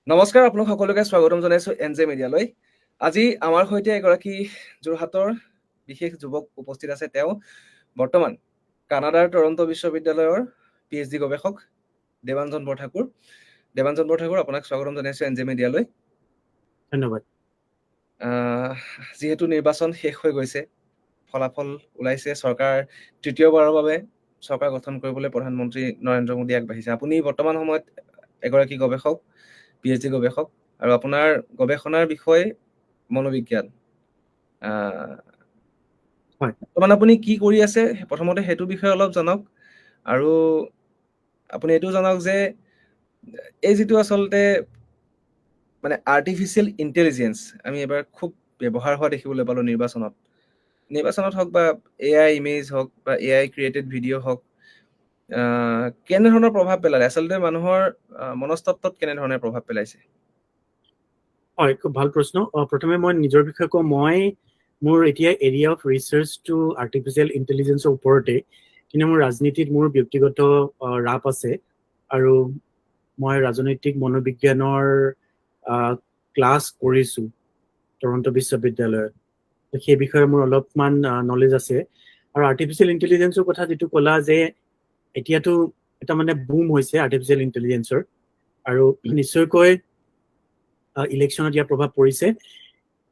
নমস্কাৰ, আপোনাক সকলোকে স্বাগতম জনাইছো এনজে মিডিয়ালৈ। আজি আমাৰ সৈতে এগৰাকী যোৰহাটৰ বিশেষ যুৱক উপস্থিত আছে। তেওঁ বৰ্তমান কানাডাৰ টৰন্টো বিশ্ববিদ্যালয়ৰ PhD গৱেষক দেৱাঞ্জন বৰঠাকুৰ। দেৱাঞ্জন বৰঠাকুৰ, আপোনাক স্বাগতম জনাইছো এনজে মিডিয়ালৈ। ধন্যবাদ। যিহেতু নিৰ্বাচন শেষ হৈ গৈছে, ফলাফল ওলাইছে, চৰকাৰ তৃতীয়বাৰৰ বাবে চৰকাৰ গঠন কৰিবলৈ প্ৰধানমন্ত্ৰী নৰেন্দ্ৰ মোদী আগবাঢ়িছে। আপুনি বৰ্তমান সময়ত এগৰাকী গৱেষক, PhD গৱেষক, আৰু আপোনাৰ গৱেষণাৰ বিষয় মনোবিজ্ঞান। বৰ্তমান আপুনি কি কৰি আছে, প্ৰথমতে সেইটো বিষয়ে অলপ জনাওক, আৰু আপুনি এইটো জনাওক যে এই যিটো আচলতে মানে আৰ্টিফিচিয়েল ইণ্টেলিজেন্স আমি এবাৰ খুব ব্যৱহাৰ হোৱা দেখিবলৈ পালো নিৰ্বাচনত হওক বা AI ইমেজ হওক বা AI ক্ৰিয়েটেড ভিডিঅ' হওক, কেনেধৰণৰ প্ৰভাৱ পেলালে, আচলতে মানুহৰ মনস্তত্বত কেনেধৰণে প্ৰভাৱ পেলাইছে? হয়, খুব ভাল প্ৰশ্ন। প্ৰথমে মই নিজৰ বিষয়ে কওঁ। মোৰ এতিয়া এৰিয়া অফ ৰিচাৰ্চটো আৰ্টিফিচিয়েল ইণ্টেলিজেন্সৰ ওপৰতে, কিন্তু মোৰ ৰাজনীতিত মোৰ ব্যক্তিগত ৰাপ আছে, আৰু মই ৰাজনৈতিক মনোবিজ্ঞানৰ ক্লাছ কৰিছো টৰন্টো বিশ্ববিদ্যালয়ত। সেই বিষয়ে মোৰ অলপমান নলেজ আছে। আৰু আৰ্টিফিচিয়েল ইণ্টেলিজেন্সৰ কথা যিটো ক'লা, যে এতিয়াতো এটা মানে বুম হৈছে আৰ্টিফিচিয়েল ইণ্টেলিজেন্সৰ, আৰু নিশ্চয়কৈ ইলেকশ্যনত ইয়াৰ প্ৰভাৱ পৰিছে।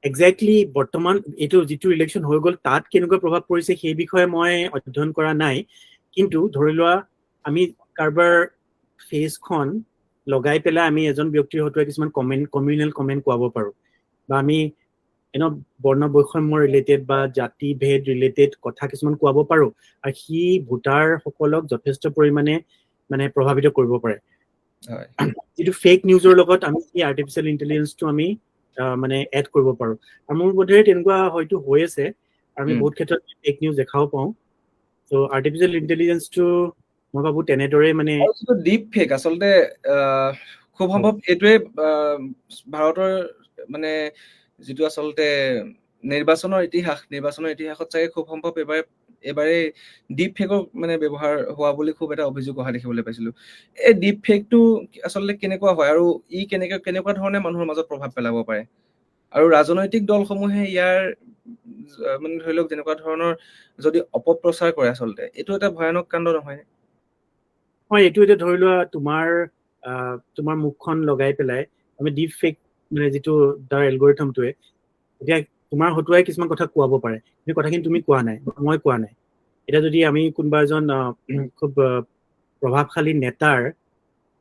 একজেক্টলি বৰ্তমান এইটো যিটো ইলেকশ্যন হৈ গ'ল, তাত কেনেকুৱা প্ৰভাৱ পৰিছে সেই বিষয়ে মই অধ্যয়ন কৰা নাই। কিন্তু ধৰি লোৱা, আমি কাৰোবাৰ ফেচখন লগাই পেলাই আমি এজন ব্যক্তিৰ হতুৱাই কিছুমান কমিউনেল কমেণ্ট কোৱাব পাৰো, বা আমি বৰ্ণ বৈষম্য ৰিলেটেড বা জাতি ভেদ ৰিলেটেড কথা কিছুমান কোৱাব পাৰো, আৰু সি ভোটাৰসকলক যথেষ্ট পৰিমাণে মানে প্ৰভাৱিত কৰিব পাৰে। যিটো ফেক নিউজৰ লগত আমি এই আৰ্টিফিচিয়েল ইণ্টেলিজেন্সটো আমি মানে এড কৰিব পাৰো, আৰু মোৰ বোধেৰে তেনেকুৱা হয়তো হৈ আছে। আমি বহুত ক্ষেত্ৰত ফেক নিউজ দেখাও পাওঁ। ত' আৰ্টিফিচিয়েল ইণ্টেলিজেন্সটো মই ভাবো তেনেদৰে মানে ডিপ ফেক আচলতে খুব সম্ভৱ এইটোৱে ভাৰতৰ মানে যিটো আচলতে নিৰ্বাচনৰ ইতিহাসত চাগে খুব সম্ভৱ এবাৰে ডিপ ফেকৰ মানে ব্যৱহাৰ হোৱা বুলি খুব এটা অভিযোগ অহা দেখিবলৈ পাইছিলো। এই ডিপ ফেকটো আচলতে কেনেকুৱা হয়, আৰু ই কেনেকুৱা ধৰণে মানুহৰ মাজত প্ৰভাৱ পেলাব পাৰে, আৰু ৰাজনৈতিক দলসমূহে ইয়াৰ মানে ধৰি লওক যেনেকুৱা ধৰণৰ যদি অপপ্ৰচাৰ কৰে, আচলতে এইটো এটা ভয়ানক কাণ্ড নহয়? হয়, এইটো এতিয়া ধৰি লোৱা তোমাৰ মুখখন লগাই পেলাই আমি ডিপ ফেক মানে যিটো তাৰ এলগৰিথমটোৱে এতিয়া তোমাৰ হতুৱাই কিছুমান কথা কোৱাব পাৰে, সেই কথাখিনি তুমি কোৱা নাই, মই কোৱা নাই। এতিয়া যদি আমি কোনোবা এজন খুব প্ৰভাৱশালী নেতাৰ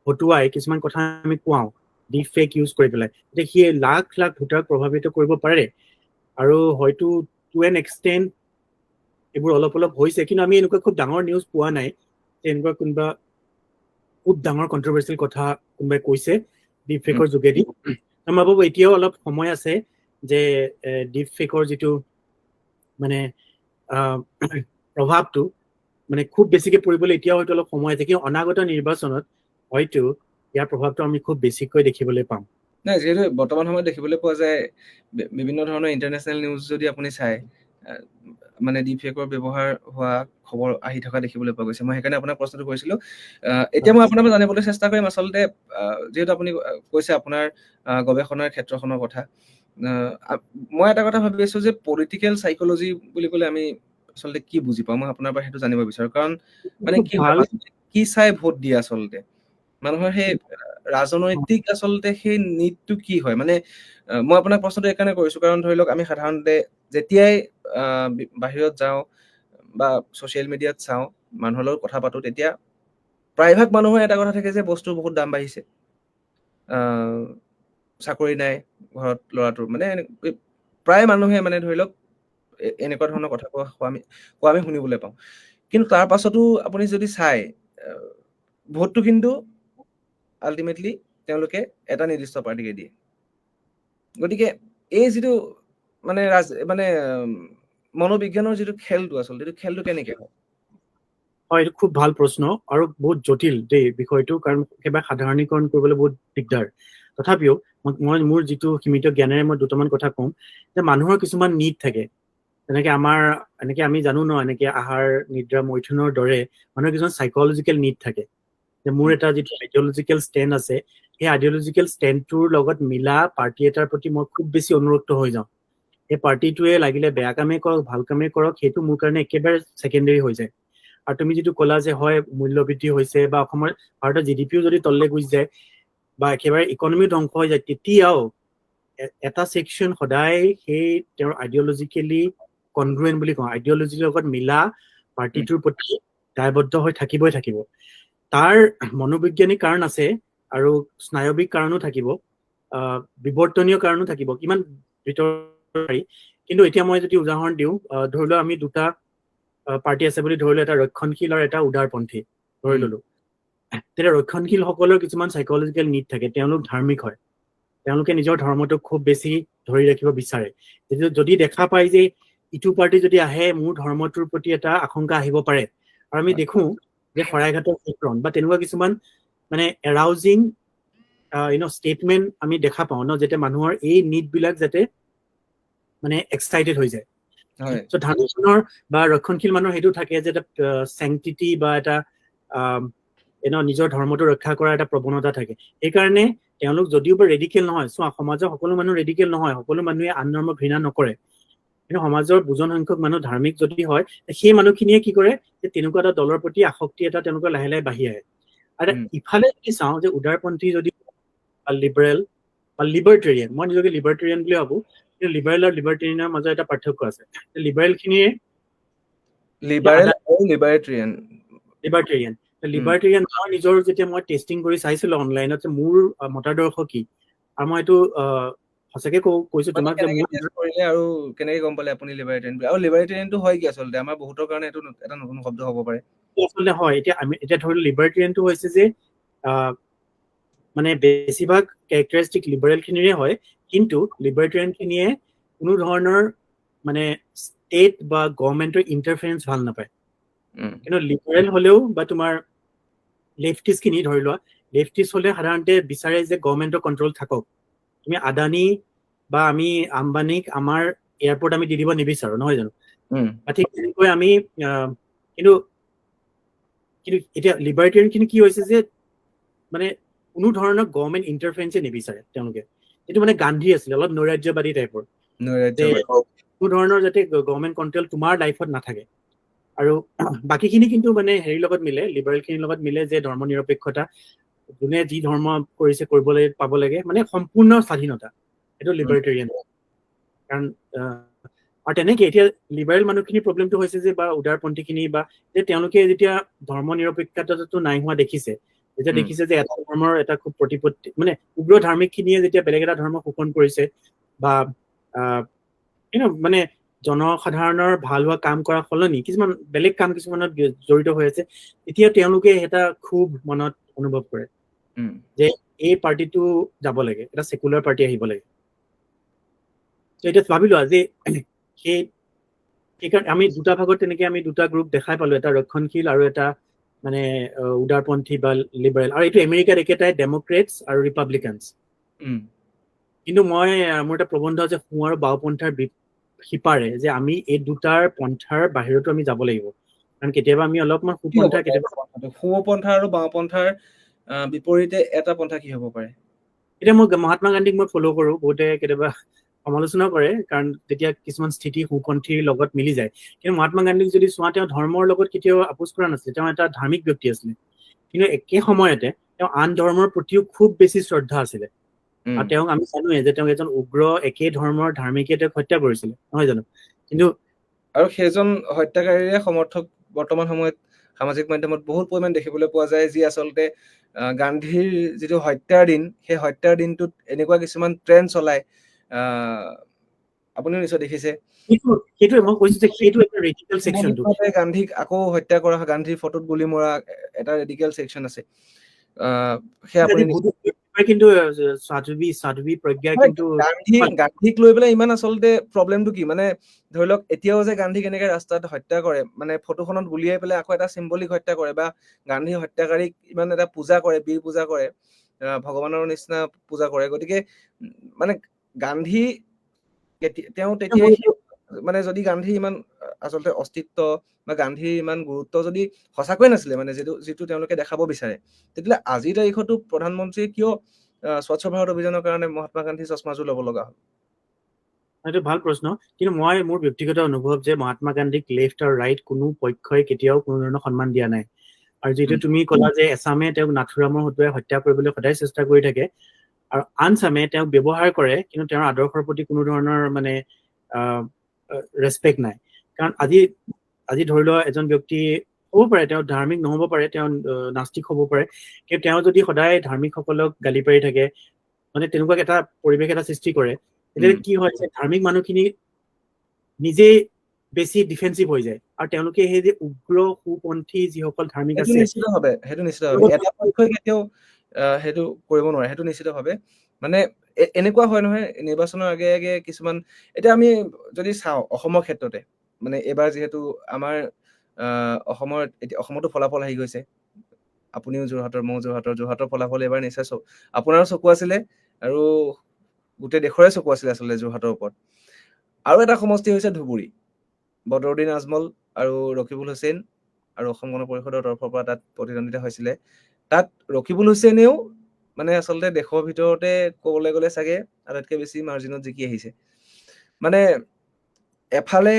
হতুৱাই কিছুমান কথা আমি কোৱাওঁ ডিপ ফেক ইউজ কৰি পেলাই, এতিয়া সি লাখ লাখ ভোটাৰক প্ৰভাৱিত কৰিব পাৰে। আৰু হয়তো টু এন এক্সটেণ্ট এইবোৰ অলপ অলপ হৈছে, কিন্তু আমি এনেকুৱা খুব ডাঙৰ নিউজ পোৱা নাই যে এনেকুৱা কোনোবা খুব ডাঙৰ কন্ট্ৰভাৰ্চিয়েল কথা কোনোবাই কৈছে ডিপ ফেকৰ যোগেদি। মই ভাবো এতিয়াও অলপ সময় আছে যে ডিপ ফেকৰ যিটো মানে প্ৰভাৱটো মানে খুব বেছিকে পৰিবলৈ এতিয়াও হয়তো অলপ সময় আছে, কিন্তু অনাগত নিৰ্বাচনত হয়তো ইয়াৰ প্ৰভাৱটো আমি খুব বেছিকৈ দেখিবলৈ পাম। নাই, যিহেতু বৰ্তমান সময়ত দেখিবলৈ পোৱা যায় বিভিন্ন ধৰণৰ ইণ্টাৰনেশ্যনেল নিউজ যদি আপুনি চাই, মানে ডিপ ফেকৰ ব্যৱহাৰ হোৱা খবৰ আহি থকা দেখিবলৈ পোৱা গৈছে। মই সেইকাৰণে আপোনাক প্ৰশ্নটো কৰিছিলো। এতিয়া মই আপোনাৰ পৰা জানিবলৈ চেষ্টা কৰিম, আচলতে যিহেতু আপুনি কৈছে আপোনাৰ গৱেষণাৰ ক্ষেত্ৰখনৰ কথা, মই এটা কথা ভাবি আছো যে পলিটিকেল চাইকলজি বুলি ক'লে আমি আচলতে কি বুজি পাওঁ, মই আপোনাৰ পৰা সেইটো জানিব বিচাৰো। কাৰণ মানে কি চাই ভোট দিয়ে আচলতে মানুহৰ সেই ৰাজনৈতিক আচলতে সেই নিডটো কি হয়? মানে মই আপোনাক প্ৰশ্নটো এইকাৰণে কৰিছো, কাৰণ ধৰি লওক আমি সাধাৰণতে যেতিয়াই বাহিৰত যাওঁ বা ছচিয়েল মিডিয়াত চাওঁ, মানুহৰ লগত কথা পাতো, তেতিয়া প্ৰায়ভাগ মানুহৰ এটা কথা থাকে যে বস্তুৰ বহুত দাম বাঢ়িছে, চাকৰি নাই ঘৰত ল'ৰাটোৰ, মানে প্ৰায় মানুহে মানে ধৰি লওক এনেকুৱা ধৰণৰ কথা কোৱা আমি শুনিবলৈ পাওঁ। কিন্তু তাৰ পাছতো আপুনি যদি চাই, ভোটটো কিন্তু আল্টিমেটলি তেওঁলোকে এটা নিৰ্দিষ্ট পাৰ্টিকে দিয়ে। গতিকে এই যিটো মানে মনোবিজ্ঞানৰ যিটো খেলটো, আচলতে এইটো খেলটো কেনেকে হয়? হয়, এইটো খুব ভাল প্ৰশ্ন আৰু বহুত জটিল দেই বিষয়টো, কাৰণ একেবাৰে সাধাৰণীকৰণ কৰিবলৈ বহুত দিগদাৰ। তথাপিও মই মোৰ যিটো সীমিত জ্ঞানেৰে মই দুটামান কথা কম, যে মানুহৰ কিছুমান নিড থাকে। তেনেকে এনেকে আমি জানো ন, এনেকে আহাৰ নিদ্ৰা মৈথুনৰ দৰে মানুহৰ কিছুমান চাইকলজিকেল নিড থাকে, যে মোৰ এটা যিটো আইডিঅলজিকেল ষ্টেণ্ড আছে সেই আইডিঅলজিকেল ষ্টেণ্ডটোৰ লগত মিলা পাৰ্টি এটাৰ প্ৰতি মই খুব বেছি অনুৰক্ত হৈ যাওঁ। সেই পাৰ্টিটোৱে লাগিলে বেয়া কামেই কৰক ভাল কামেই কৰক, সেইটো মোৰ কাৰণে একেবাৰে ছেকেণ্ডেৰী হৈ যায়। আৰু তুমি যিটো ক'লা যে হয় মূল্যবৃদ্ধি হৈছে বা অসমৰ ভাৰতৰ GDPও যদি তললৈ গুচি যায় বা একেবাৰে ইকনমিও ধ্বংস হৈ যায়, তেতিয়াও এটা ছেকশ্যন সদায় সেই তেওঁৰ আইডিঅলজিকেলি কনগ্ৰুৱেণ্ট বুলি কওঁ, আইডিঅলজিৰ লগত মিলা পাৰ্টিটোৰ প্ৰতি দায়বদ্ধ হৈ থাকিবই থাকিব। তাৰ মনোবৈজ্ঞানিক কাৰণ আছে আৰু স্নায়ৱিক কাৰণো থাকিব, বিৱৰ্তনীয় কাৰণো থাকিব, কিমান ভিতৰত পাৰি। কিন্তু এতিয়া মই যদি উদাহৰণ দিওঁ, ধৰি লও আমি দুটা পাৰ্টি আছে বুলি ধৰি লও, এটা ৰক্ষণশীল আৰু এটা উদাৰপন্থী ধৰি ললো। তেতিয়া ৰক্ষণশীল সকলৰ কিছুমান চাইকলজিকেল নিড থাকে, তেওঁলোক ধাৰ্মিক হয়, তেওঁলোকে নিজৰ ধৰ্মটোক খুব বেছি ধৰি ৰাখিব বিচাৰে। যদি দেখা পায় যে ইটো পাৰ্টি যদি আহে মোৰ ধৰ্মটোৰ প্ৰতি এটা আশংকা আহিব পাৰে, আৰু আমি দেখো যে শৰাইঘাটৰ ক্ষেত্ৰত বা তেনেকুৱা কিছুমান মানে এৰাউজিং ষ্টেটমেন্ট আমি দেখা পাওঁ ন, যাতে মানুহৰ এই নিড বিলাক যাতে মানে এক্সাইটেড হৈ যায়। চ' ধাৰ্মিকজনৰ বা ৰক্ষণশীল মানুহৰ সেইটো থাকে যে এটা চেংটিটি বা এটা নিজৰ ধৰ্মটো ৰক্ষা কৰাৰ এটা প্ৰৱণতা থাকে। সেইকাৰণে তেওঁলোক যদিও বা ৰেডিকেল নহয়, চোৱা সমাজৰ সকলো মানুহ ৰেডিকেল নহয়, সকলো মানুহে আন ধৰ্ম ঘৃণা নকৰে, কিন্তু সমাজৰ বুজন সংখ্যক মানুহ ধাৰ্মিক যদি হয়, সেই মানুহখিনিয়ে কি কৰে যে তেনেকুৱা এটা দলৰ প্ৰতি আসক্তি এটা তেওঁলোকৰ লাহে লাহে বাঢ়ি আহে। আৰু ইফালে যদি চাওঁ যে উদাৰপন্থী যদি লিবাৰেল বা লিবাৰ্টেৰিয়ান, মই নিজকে লিবাৰ্টেৰিয়ান বুলি ভাবো, কিন্তু লিবাৰেল আৰু লিবাৰ্টেৰিয়ানৰ মাজত এটা পাৰ্থক্য আছে। লিবাৰেল খিনিয়ে লিবাৰ্টেৰিয়ান মই নিজৰ যেতিয়া মই টেষ্টিং কৰি চাইছিলো অনলাইনত মোৰ মতাদৰ্শ কি, আৰু মই এইটো সঁচাকে কৈছো তোমাক যে আৰু কেনেকে গম পালে আপুনি লিবাৰ্টেৰিয়ান? আৰু লিবাৰ্টেৰিয়ানটো হয় কি আচলতে? আমাৰ বহুতৰ কাৰণে এইটো এটা নতুন শব্দ হ'ব পাৰে। আচলতে হয়, এতিয়া ধৰি লও লিবাৰ্টেৰিয়ানটো হৈছে যে মানে বেছিভাগ কেৰেক্টাৰিষ্টিক লিবাৰেল খিনিৰে হয়, কিন্তু লিবাৰ্টেৰিয়ান খিনিয়ে কোনো ধৰণৰ মানে ষ্টেট বা গভৰ্ণমেণ্টৰ ইণ্টাৰফাৰেঞ্চ ভাল নাপায়। কিন্তু লিবাৰেল হলেও বা তোমাৰ লেফটিষ্ট খিনি ধৰি লোৱা, লেফটিষ্ট হলে সাধাৰণতে বিচাৰে যে গভৰ্ণমেণ্টৰ কণ্ট্ৰল থাকক। তুমি আদানী বা আমি আম্বানীক আমাৰ এয়াৰপৰ্ট আমি দি দিব নিবিচাৰো, নহয় জানো? ঠিক তেনেকৈ আমি কিন্তু এতিয়া লিবাৰ্টেৰিয়ান খিনি কি হৈছে যে মানে কোনো ধৰণৰ গভৰ্ণমেণ্ট ইণ্টাৰফাৰেঞ্চে নিবিচাৰে তেওঁলোকে। এইটো মানে গান্ধী আছিলে, অলপ নৈৰাজ্যবাদী টাইপৰ, কোনো ধৰণৰ যাতে গভৰ্ণমেণ্ট কণ্ট্ৰল তোমাৰ লাইফত নাথাকে। আৰু বাকীখিনি কিন্তু মানে হেৰিৰ লগত মিলে, লিবাৰেল খিনিৰ লগত মিলে যে ধৰ্ম নিৰপেক্ষতা, যোনে যি ধৰ্ম কৰিছে কৰিবলৈ পাব লাগে, মানে সম্পূৰ্ণ স্বাধীনতা, এইটো লিবাৰ্টেৰিয়ান। কাৰণ আৰু তেনেকে এতিয়া লিবাৰেল মানুহখিনিৰ প্ৰব্লেমটো হৈছে যে বা উদাৰপন্থী খিনি বা যে তেওঁলোকে যেতিয়া ধৰ্ম নিৰপেক্ষতাটো নাই হোৱা দেখিছে, যেতিয়া দেখিছে যে এটা ধৰ্মৰ এটা খুব প্ৰতিপত্তি মানে উগ্ৰ ধাৰ্মিক খিনিয়ে যেতিয়া বেলেগ এটা ধৰ্ম শোষণ কৰিছে বা মানে জনসাধাৰণৰ ভাল হোৱা কাম কৰাৰ সলনি কিছুমান বেলেগ কাম কিছুমানত জড়িত হৈ আছে, এতিয়া তেওঁলোকে এটা খুব মনত অনুভৱ কৰে যে এই পাৰ্টিটো যাব লাগে, এটা ছেকুলাৰ পাৰ্টি আহিব লাগে। এতিয়া ভাবিলো যে সেইকাৰণে আমি দুটা ভাগত তেনেকে আমি দুটা গ্ৰুপ দেখাই পালো, এটা ৰক্ষণশীল আৰু এটা মানে উদাৰপন্থী বা লিবাৰেল। আৰু এইটো আমেৰিকাত একেটাই ডেম'ক্ৰেটছ আৰু ৰিপাব্লিকানছ। কিন্তু মোৰ এটা প্ৰবন্ধ আছে সোঁ আৰু বাওঁপন্থাৰ সিপাৰে, যে আমি এই দুটাৰ পন্থাৰ বাহিৰতো আমি যাব লাগিব। কাৰণ কেতিয়াবা আমি অলপমান সোঁপন্থা, কেতিয়াবা সোঁপন্থা আৰু বাওঁপন্থাৰ বিপৰীতে এটা পন্থা কি হ'ব পাৰে? এতিয়া মই মহাত্মা গান্ধীক মই ফ'ল' কৰো, বহুতে কেতিয়াবা সমালোচনা কৰে কাৰণ তেতিয়া কিছুমান স্থিতি সোঁপন্থীৰ লগত মিলি যায়। কিন্তু মহাত্মা গান্ধীক যদি চোৱা, তেওঁ ধৰ্মৰ লগত কেতিয়াও আপোচ কৰা নাছিলে, তেওঁ এটা ধাৰ্মিক ব্যক্তি আছিলে, কিন্তু একে সময়তে তেওঁ আন ধৰ্মৰ প্ৰতিও খুব বেছি শ্ৰদ্ধা আছিলে। আৰু তেওঁক আমি জানোৱে যে তেওঁ এজন উগ্ৰ একে ধৰ্মৰ ধাৰ্মিকে তেওঁক হত্যা কৰিছিলে, নহয় জানো? কিন্তু আৰু সেইজন হত্যাকাৰীৰে সমৰ্থক বৰ্তমান সময়ত সামাজিক মাধ্যমত বহুত পৰিমাণ দেখিবলৈ পোৱা যায়, যি আচলতে গান্ধীৰ যিটো হত্যাৰ দিন, সেই হত্যাৰ দিনটোত এনেকুৱা কিছুমান ট্ৰেণ্ড চলায়, আপুনিও নিশ্চয় দেখিছে। সেইটোৱে মই কৈছো যে সেইটো এটা ৰেডিকেল ছেকশ্যনটো। গান্ধীক আকৌ হত্যা কৰা, গান্ধীৰ ফটোত গুলি মৰা এটা ৰেডিকেল ছেকশ্যন আছে। কিন্তু সাধৱী প্ৰজ্ঞা কিন্তু গান্ধীক লৈ পেলাই ইমান আচলতে প্ৰব্লেমটো কি, মানে ধৰি লওক এতিয়াও যে গান্ধীক এনেকে ৰাস্তাত হত্যা কৰে, মানে ফটোখনত গুলিয়াই পেলাই আকৌ এটা চিম্বলিক হত্যা কৰে, বা গান্ধী হত্যাকাৰীক ইমান এটা পূজা কৰে, বীৰ পূজা কৰে, ভগৱানৰ নিচিনা পূজা কৰে। গতিকে মানে গান্ধী তেওঁ তেতিয়াই মানে যদি গান্ধী ইমান আচলতে অস্তিত্ব বা গান্ধীৰ ইমান গুৰুত্ব যদি সঁচাকৈয়ে নাছিলে, মানে যিটো তেওঁলোকে দেখাব বিচাৰে, তেতিয়াহ'লে আজিৰ তাৰিখতো প্ৰধানমন্ত্ৰীয়ে কিয় স্বচ্ছ ভাৰত অভিযানৰ কাৰণে মহাত্মা গান্ধী চশমাযোৰ ল'ব লগা হ'ল? এইটো ভাল প্ৰশ্ন, কিন্তু মই মোৰ ব্যক্তিগত অনুভৱ যে মহাত্মা গান্ধীক লেফ্ট আৰু ৰাইট কোনো পক্ষই কেতিয়াও কোনো ধৰণৰ সন্মান দিয়া নাই। আৰু যিটো তুমি ক'লা যে এছামে তেওঁক নাথুৰামৰ হতুৱাই হত্যা কৰিবলৈ সদায় চেষ্টা কৰি থাকে, আৰু আন চামে তেওঁক ব্যৱহাৰ কৰে, কিন্তু তেওঁৰ আদৰ্শৰ প্ৰতি কোনো ধৰণৰ মানে ৰেচপেক্ট নাই। কাৰণ আজি ধৰি লোৱা এজন ব্যক্তি হ'ব পাৰে তেওঁ ধাৰ্মিক নহ'ব পাৰে, তেওঁ নাস্তিক হ'ব পাৰে, কিন্তু তেওঁ যদি সদায় ধাৰ্মিকসকলক গালি পাৰি থাকে, মানে তেনেকুৱা এটা পৰিৱেশ এটা সৃষ্টি কৰে, তেতিয়া কি হয় যে ধাৰ্মিক মানুহখিনি নিজেই বেছি ডিফেন্সিভ হৈ যায়, আৰু তেওঁলোকে সেই যে উগ্ৰ সুপন্থী যিসকল ধাৰ্মিক সেইটো আছে, নিশ্চিতভাৱে এটা পক্ষই কেতিয়াও সেইটো কৰিব নোৱাৰে, সেইটো নিশ্চিতভাৱে। মানে এনেকুৱা হয় নহয়, নিৰ্বাচনৰ আগে আগে কিছুমান, এতিয়া আমি যদি চাওঁ অসমৰ ক্ষেত্ৰতে, মানে এইবাৰ যিহেতু আমাৰ এতিয়া অসমতো ফলাফল আহি গৈছে, আপুনিও যোৰহাটৰ, ময়ো যোৰহাটৰ ফলাফল এইবাৰ নিশ্চয় আপোনাৰো চকু আছিলে, আৰু গোটেই দেশৰে চকু আছিলে আচলতে যোৰহাটৰ ওপৰত। আৰু এটা সমষ্টি হৈছে ধুবুৰী, বদৰুদ্দিন আজমল আৰু ৰকিবুল হুছেইন, আৰু অসম গণ পৰিষদৰ তৰফৰ পৰা তাত প্ৰতিদ্বন্দ্বিতা হৈছিলে। তাত ৰকিবুল হুছেইনেও মানে আচলতে দেশৰ ভিতৰতে ক'বলৈ গ'লে চাগে আটাইতকৈ বেছি মাৰ্জিনত জিকি আহিছে। মানে এফালে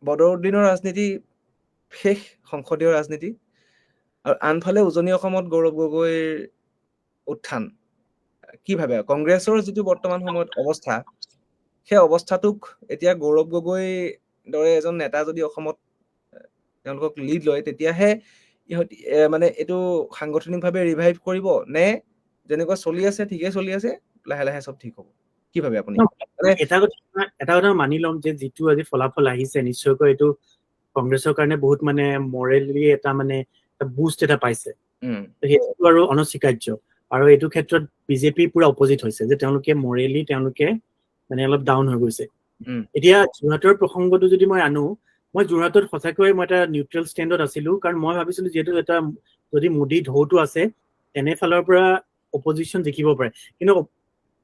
বদৰুদ্দিনৰ ৰাজনীতি শেষ, সংসদীয় ৰাজনীতি, আৰু আনফালে উজনি অসমত গৌৰৱ গগৈৰ উত্থান। কি ভাবে কংগ্ৰেছৰ যিটো বৰ্তমান সময়ত অৱস্থা, সেই অৱস্থাটোক এতিয়া গৌৰৱ গগৈ দৰে এজন নেতা যদি অসমত তেওঁলোকক লিড লয়, তেতিয়াহে ইহঁতি মানে এইটো সাংগঠনিকভাৱে ৰিভাইভ কৰিব, নে যেনেকুৱা চলি আছে ঠিকেই চলি আছে, লাহে লাহে চব ঠিক হ'ব? কি ভাবে আপুনি? মানে এটা কথা মানি ল'ম যে যিটো আজি ফলাফল আহিছে, নিশ্চয়কৈ এইটো কংগ্ৰেছৰ কাৰণে বহুত মানে মৰেলি এটা মানে বুষ্ট এটা পাইছে, সেইটো আৰু অনস্বীকাৰ্য। আৰু এইটো ক্ষেত্ৰত বিজেপি পুৰা অপজিট হৈছে, যে তেওঁলোকে মৰেলি তেওঁলোকে মানে অলপ ডাউন হৈ গৈছে। এতিয়া যোৰহাটৰ প্ৰসংগটো যদি মই আনো, মই যোৰহাটত সঁচাকৈ মই এটা নিউট্ৰেল ষ্টেণ্ডত আছিলো, কাৰণ মই ভাবিছিলো যিহেতু এটা যদি মোদী ঢৌটো আছে, তেনেফালৰ পৰা অপজিশ্যন জিকিব পাৰে। কিন্তু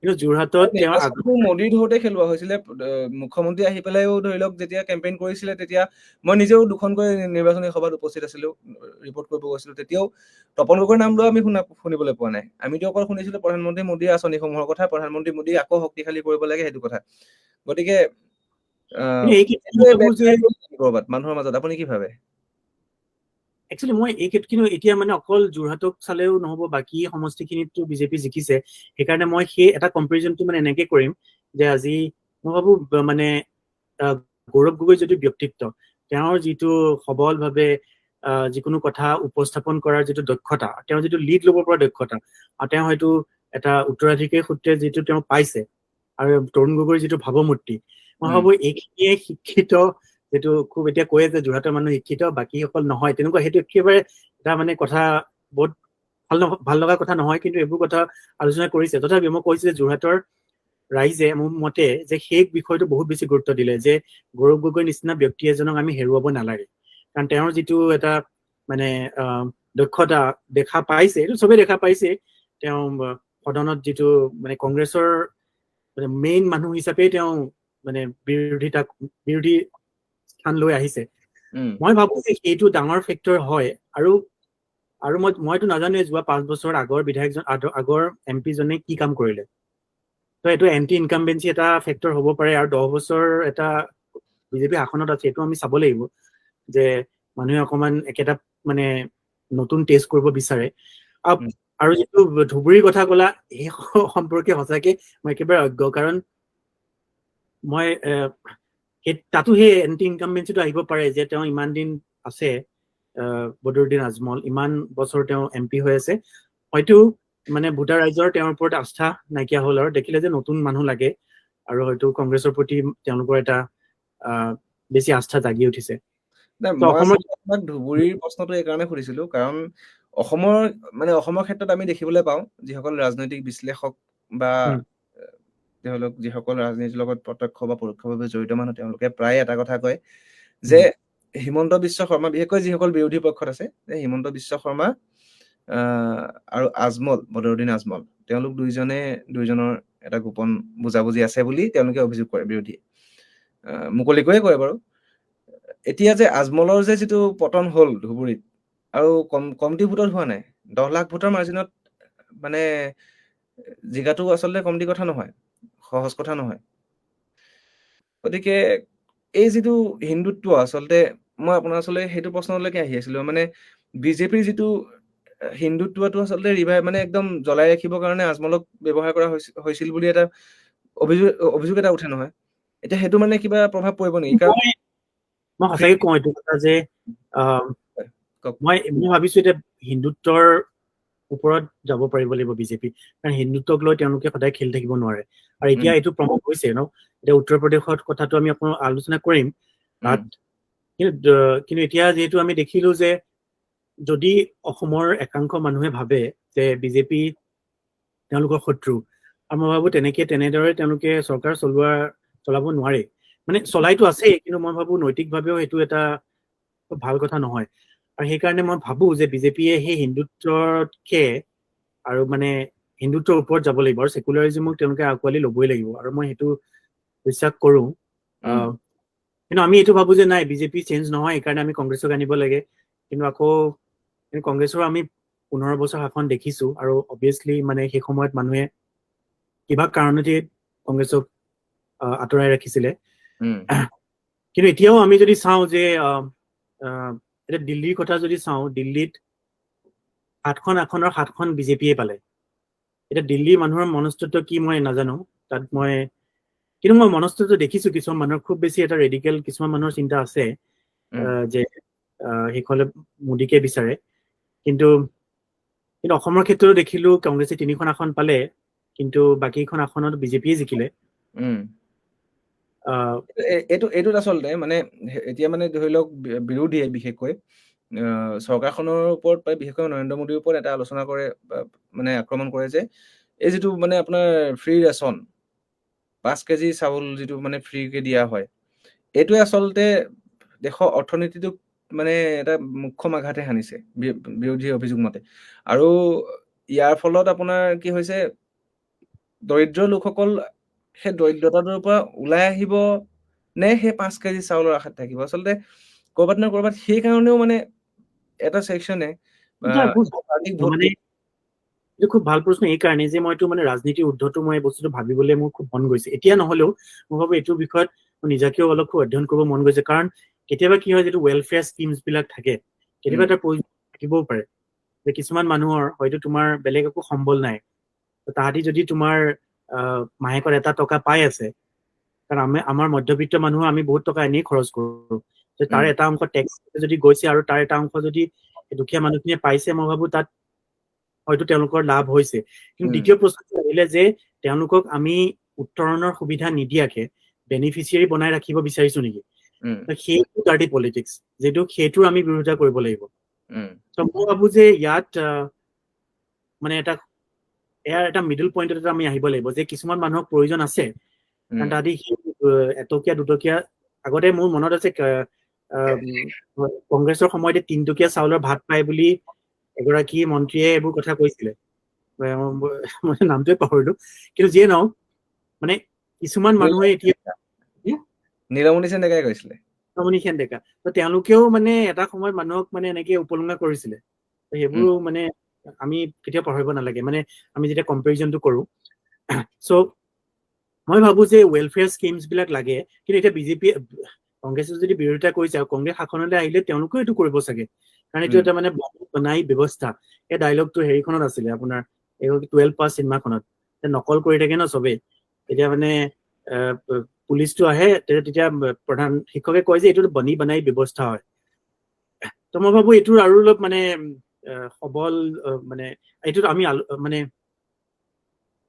যোৰহাটত তেওঁ মোদীৰ ঢৌতে খেলোৱা হৈছিলে। মুখ্যমন্ত্ৰী আহি পেলাইও ধৰি লওক যেতিয়া কেম্পেইন কৰিছিলে, তেতিয়া মই নিজেও দুখনকৈ নিৰ্বাচনী সভাত উপস্থিত আছিলো, ৰিপৰ্ট কৰিব গৈছিলো, তেতিয়াও তপন গগৈৰ নাম লোৱা আমি শুনিবলৈ পোৱা নাই। আমিতো অকল শুনিছিলো প্ৰধানমন্ত্ৰী মোদীৰ আঁচনিসমূহৰ কথা, প্ৰধানমন্ত্ৰী মোদী আকৌ শক্তিশালী কৰিব লাগে সেইটো কথা। গতিকে মানুহৰ মাজত আপুনি কি ভাবে? একচুৱেলি মই কিন্তু এতিয়া মানে অকল যোৰহাটক চালেও নহ'ব, বাকী সমষ্টিখিনিতো বিজেপি জিকিছে। সেইকাৰণে মই সেই এটা কম্পেৰিজনটো মানে এনেকে কৰিম যে আজি মই ভাবো মানে গৌৰৱ গগৈৰ যিটো ব্যক্তিত্ব, তেওঁৰ যিটো সবলভাৱে যিকোনো কথা উপস্থাপন কৰাৰ যিটো দক্ষতা, তেওঁৰ যিটো লিড ল'ব পৰা দক্ষতা, আৰু তেওঁ হয়তো এটা উত্তৰাধিকাৰী সূত্ৰে যিটো তেওঁ পাইছে, আৰু তৰুণ গগৈৰ যিটো ভাৱমূৰ্তি, মই ভাবো এইখিনিয়ে শিক্ষিত, যিটো খুব এতিয়া কৈ আছে যোৰহাটৰ মানুহ শিক্ষিত, বাকীসকল নহয়, তেনেকুৱা সেইটো একেবাৰে এটা মানে কথা বহুত ভাল লগা কথা নহয়, কিন্তু এইবোৰ কথা আলোচনা কৰিছে। তথাপি মই কৈছো যে যোৰহাটৰ ৰাইজে মোৰ মতে যে সেই বিষয়টো বহুত বেছি গুৰুত্ব দিলে, যে গৌৰৱ গগৈ নিচিনা ব্যক্তি এজনক আমি হেৰুৱাব নালাগে। কাৰণ তেওঁৰ যিটো এটা মানে দক্ষতা দেখা পাইছে, এইটো চবেই দেখা পাইছে, তেওঁ সদনত যিটো মানে কংগ্ৰেছৰ মানে মেইন মানুহ হিচাপে তেওঁ মানে বিৰোধী স্থান লৈ আহিছে। মই ভাবো যে এইটো ডাঙৰ ফেক্টৰ হয়। আৰু মইতো নাজানোৱে যোৱা 5 বছৰ আগৰ বিধায়কজন, আগৰ MP জনে কি কাম কৰিলে। ত এইটো এন্টি ইনকামবেঞ্চি এটা ফেক্টৰ হ'ব পাৰে, আৰু 10 বছৰ এটা বিজেপি শাসনত আছে, এইটো আমি চাব লাগিব, যে মানুহে অকমান একেটা মানে নতুন টেষ্ট কৰিব বিচাৰে। আৰু যিটো ধুবুৰীৰ কথা ক'লা, সেই সম্পৰ্কে সঁচাকে মই একেবাৰে অজ্ঞ, কাৰণ মই তাতো সেই এন্টি ইনকামবেঞ্চিটো আহিব পাৰে, যে তেওঁ ইমান দিন আছে, বদৰুদ্দিন আজমল ইমান বছৰ তেওঁ MP হৈ আছে, হয়তো মানে ভোটাৰ ৰাইজৰ তেওঁৰ ওপৰত আস্থা নাইকিয়া হ'ল, আৰু দেখিলে যে নতুন মানুহ লাগে, আৰু হয়তো কংগ্ৰেছৰ প্ৰতি তেওঁলোকৰ এটা বেছি আস্থা জাগি উঠিছে। মই ধুবুৰীৰ প্ৰশ্নটো এই কাৰণে সুধিছিলো, কাৰণ অসমৰ ক্ষেত্ৰত আমি দেখিবলৈ পাওঁ, যিসকল ৰাজনৈতিক বিশ্লেষক বা তেওঁলোক যিসকল ৰাজনীতিৰ লগত প্ৰত্যক্ষ বা পৰোক্ষভাৱে জড়িত মানুহ, তেওঁলোকে প্ৰায় এটা কথা কয় যে হিমন্ত বিশ্ব শৰ্মা, বিশেষকৈ যিসকল বিৰোধী পক্ষত আছে, যে হিমন্ত বিশ্ব শৰ্মা আৰু বদৰুদ্দিন আজমল, তেওঁলোক দুইজনৰ এটা গোপন বুজাবুজি আছে বুলি তেওঁলোকে অভিযোগ কৰে, বিৰোধীয়ে মুকলিকৈয়ে কৰে বাৰু। এতিয়া যে আজমলৰ যে যিটো পতন হ'ল ধুবুৰীত আৰু কমটি ভোটত হোৱা নাই, 10 লাখ ভোটৰ মাৰ্জিনত মানে জিকাটো আচলতে কমটি কথা নহয়, সহজ কথা নহয়। গতিকে এই যিটো হিন্দুত্ব আচলতে মই আপোনাৰ আচলতে সেইটো প্ৰশ্নলৈকে আহি আছিলো, মানে বিজেপিৰ যিটো হিন্দুত্বটো আচলতে মানে একদম জ্বলাই ৰাখিবৰ কাৰণে আজমলক ব্যৱহাৰ কৰা হৈছিল বুলি এটা অভিযোগ এটা উঠে নহয়। এতিয়া সেইটো মানে কিবা প্ৰভাৱ পৰিব নেকি? কাৰণ মই সঁচাকে কওঁ এইটো কথা যে কওক। মই ভাবিছো এতিয়া হিন্দুত্বৰ ওপৰত যাব পাৰিব লাগিব বিজেপি, কাৰণ হিন্দুত্বক লৈ তেওঁলোকে সদায় খেলি থাকিব নোৱাৰে। আৰু এতিয়া এইটো প্ৰমাণ হৈছে এতিয়া উত্তৰ প্ৰদেশত কথাটো আমি আপোনাক আলোচনা কৰিম তাত, কিন্তু এতিয়া যিহেতু আমি দেখিলো যে যদি অসমৰ একাংশ মানুহে ভাবে যে বিজেপি তেওঁলোকৰ শত্ৰু, আৰু মই ভাবো তেনেদৰে তেওঁলোকে চৰকাৰ চলাব নোৱাৰে। মানে চলাইতো আছেই, কিন্তু মই ভাবো নৈতিকভাৱেও সেইটো এটা খুব ভাল কথা নহয়। আৰু সেইকাৰণে মই ভাবো যে বিজেপিয়ে সেই হিন্দুত্বতকে আৰু মানে হিন্দুত্বৰ ওপৰত যাব লাগিব, আৰু ছেকুলাৰিজিমক তেওঁলোকে আঁকোৱালি ল'বই লাগিব, আৰু মই সেইটো বিশ্বাস কৰো। কিন্তু আমি এইটো ভাবো যে নাই, বিজেপি চেঞ্জ নহয়, সেইকাৰণে আমি কংগ্ৰেছক আনিব লাগে। কিন্তু কংগ্ৰেছৰ আমি 15 বছৰ শাসন দেখিছো, আৰু অবভিয়াছলি মানে সেই সময়ত মানুহে কিবা কাৰণতে কংগ্ৰেছক আঁতৰাই ৰাখিছিলে। কিন্তু এতিয়াও আমি যদি চাওঁ যে এতিয়া দিল্লীৰ কথা যদি চাওঁ, দিল্লীত 7খন আসনৰ 7খন বিজেপিয়ে পালে। এতিয়া দিল্লীৰ মানুহৰ মনস্তত্ব কি মই নাজানো, তাত কিন্তু মই মনস্তত্ব দেখিছো কিছুমান মানুহৰ খুব বেছি এটা ৰেডিকেল কিছুমান মানুহৰ চিন্তা আছে যে সেইখনে মোদীকে বিচাৰে। কিন্তু অসমৰ ক্ষেত্ৰতো দেখিলো কংগ্ৰেছে 3খন আসন পালে, কিন্তু বাকীখন আসনত বিজেপিয়ে জিকিলে। এইটোত আচলতে মানে এতিয়া মানে ধৰি লওক বিৰোধীয়ে বিশেষকৈ চৰকাৰখনৰ ওপৰত বা বিশেষকৈ নৰেন্দ্ৰ মোদীৰ ওপৰত এটা আলোচনা কৰে, মানে আক্ৰমণ কৰে যে এই যিটো মানে আপোনাৰ ফ্ৰী ৰেচন 5 কেজি চাউল যিটো মানে ফ্ৰীকে দিয়া হয়, এইটোৱে আচলতে দেশৰ অৰ্থনীতিটোক মানে এটা মুখ্য আঘাতে সানিছে বিৰোধী অভিযোগ মতে। আৰু ইয়াৰ ফলত আপোনাৰ কি হৈছে, দৰিদ্ৰ লোকসকল সেই দৰিদ্ৰতাটোৰ পৰা ওলাই আহিব নে সেই 5 কেজি চাউলৰ আশাত থাকিব? আচলতে কৰবাত না কৰবাত সেই কাৰণেও মানে এটা ছেকশ্যনে মানে এইটো খুব ভাল প্ৰশ্ন এই কাৰণে যে মইতো মানে ৰাজনীতিৰ ঊৰ্ধতো মই বস্তুটো ভাবিবলৈ মোৰ খুব মন গৈছে। এতিয়া নহলেও মই ভাবো এইটোৰ বিষয়ত নিজাকেও অলপ খুব অধ্যয়ন কৰিব মন গৈছে, কাৰণ কেতিয়াবা কি হয়, যিটো ৱেলফেয়াৰ স্কিমছ বিলাক থাকে, কেতিয়াবা এটা প্ৰয়োজন থাকিবও পাৰে যে কিছুমান মানুহৰ হয়তো তোমাৰ বেলেগ একো সম্বল নাই, তাহাঁতি যদি তোমাৰ মাহেকত 1 টকা পাই আছে, কাৰণ আমাৰ মধ্যবিত্ত মানুহ আমি বহুত টকা এনেই খৰচ কৰো, তাৰ এটা অংশ টেক্স যদি গৈছে আৰু তাৰ এটা অংশ যদি দুখীয়া মানুহখিনিয়ে পাইছে, মই ভাবো তাত হয়তো তেওঁলোকৰ লাভ হৈছে। কিন্তু দ্বিতীয় প্ৰশ্নটো আহিলে যে তেওঁলোকক আমি উত্তৰণৰ সুবিধা নিদিয়াকে বেনিফিচিয়াৰী বনাই ৰাখিব বিচাৰিছো নেকি? সেইটো ডাৰ্টি পলিটিক্স, সেইটোৰ আমি বিৰোধিতা কৰিব লাগিব। মই ভাবো যে ইয়াত মানে ইয়াৰ এটা মিডল পইণ্টত আমি আহিব লাগিব, যে কিছুমান মানুহক প্ৰয়োজন আছে, কাৰণ তাহাঁতি 1 টকীয়া 2 টকীয়া, আগতে মোৰ মনত আছে কংগ্ৰেছৰ সময়তে 3 টকীয়া চাউলৰ ভাত পায় বুলি এগৰাকী মন্ত্ৰীয়ে এইবোৰ কথা কৈছিলে, মই নামটোৱে পাহৰিলো। কিন্তু যিয়ে নহওক, মানে কিছুমান মানুহে এতিয়া নীলমণি সেন ডেকাই কৈছিলে, তেওঁলোকেও মানে এটা সময়ত মানুহক মানে এনেকে উপলুঙা কৰিছিলে। সেইবোৰ মানে আমি কেতিয়াও পাহৰিব নালাগে, মানে আমি যেতিয়া কম্পেৰিজনটো কৰো। চ' মই ভাবো যে ৱেলফেয়াৰ স্কিমছ বিলাক লাগে, কিন্তু এতিয়া কংগ্ৰেছে যদি বিৰোধিতা কৰিছে, আৰু কংগ্ৰেছ শাসনলৈ আহিলে তেওঁলোকেও এইটো কৰিব চাগে, কাৰণ এইটো এটা মানে বনাই ব্যৱস্থা। এই ডাইলগটো হেৰিখনত আছিলে আপোনাৰ 12 পাছ চিনেমাখনত, নকল কৰি থাকে ন চবেই। এতিয়া মানে পুলিচটো আহে, তেতিয়া প্ৰধান শিক্ষকে কয় যে এইটো বনি বনাই ব্যৱস্থা হয়। ত মই ভাবো এইটোৰ আৰু অলপ মানে সবল, মানে এইটোত আমি মানে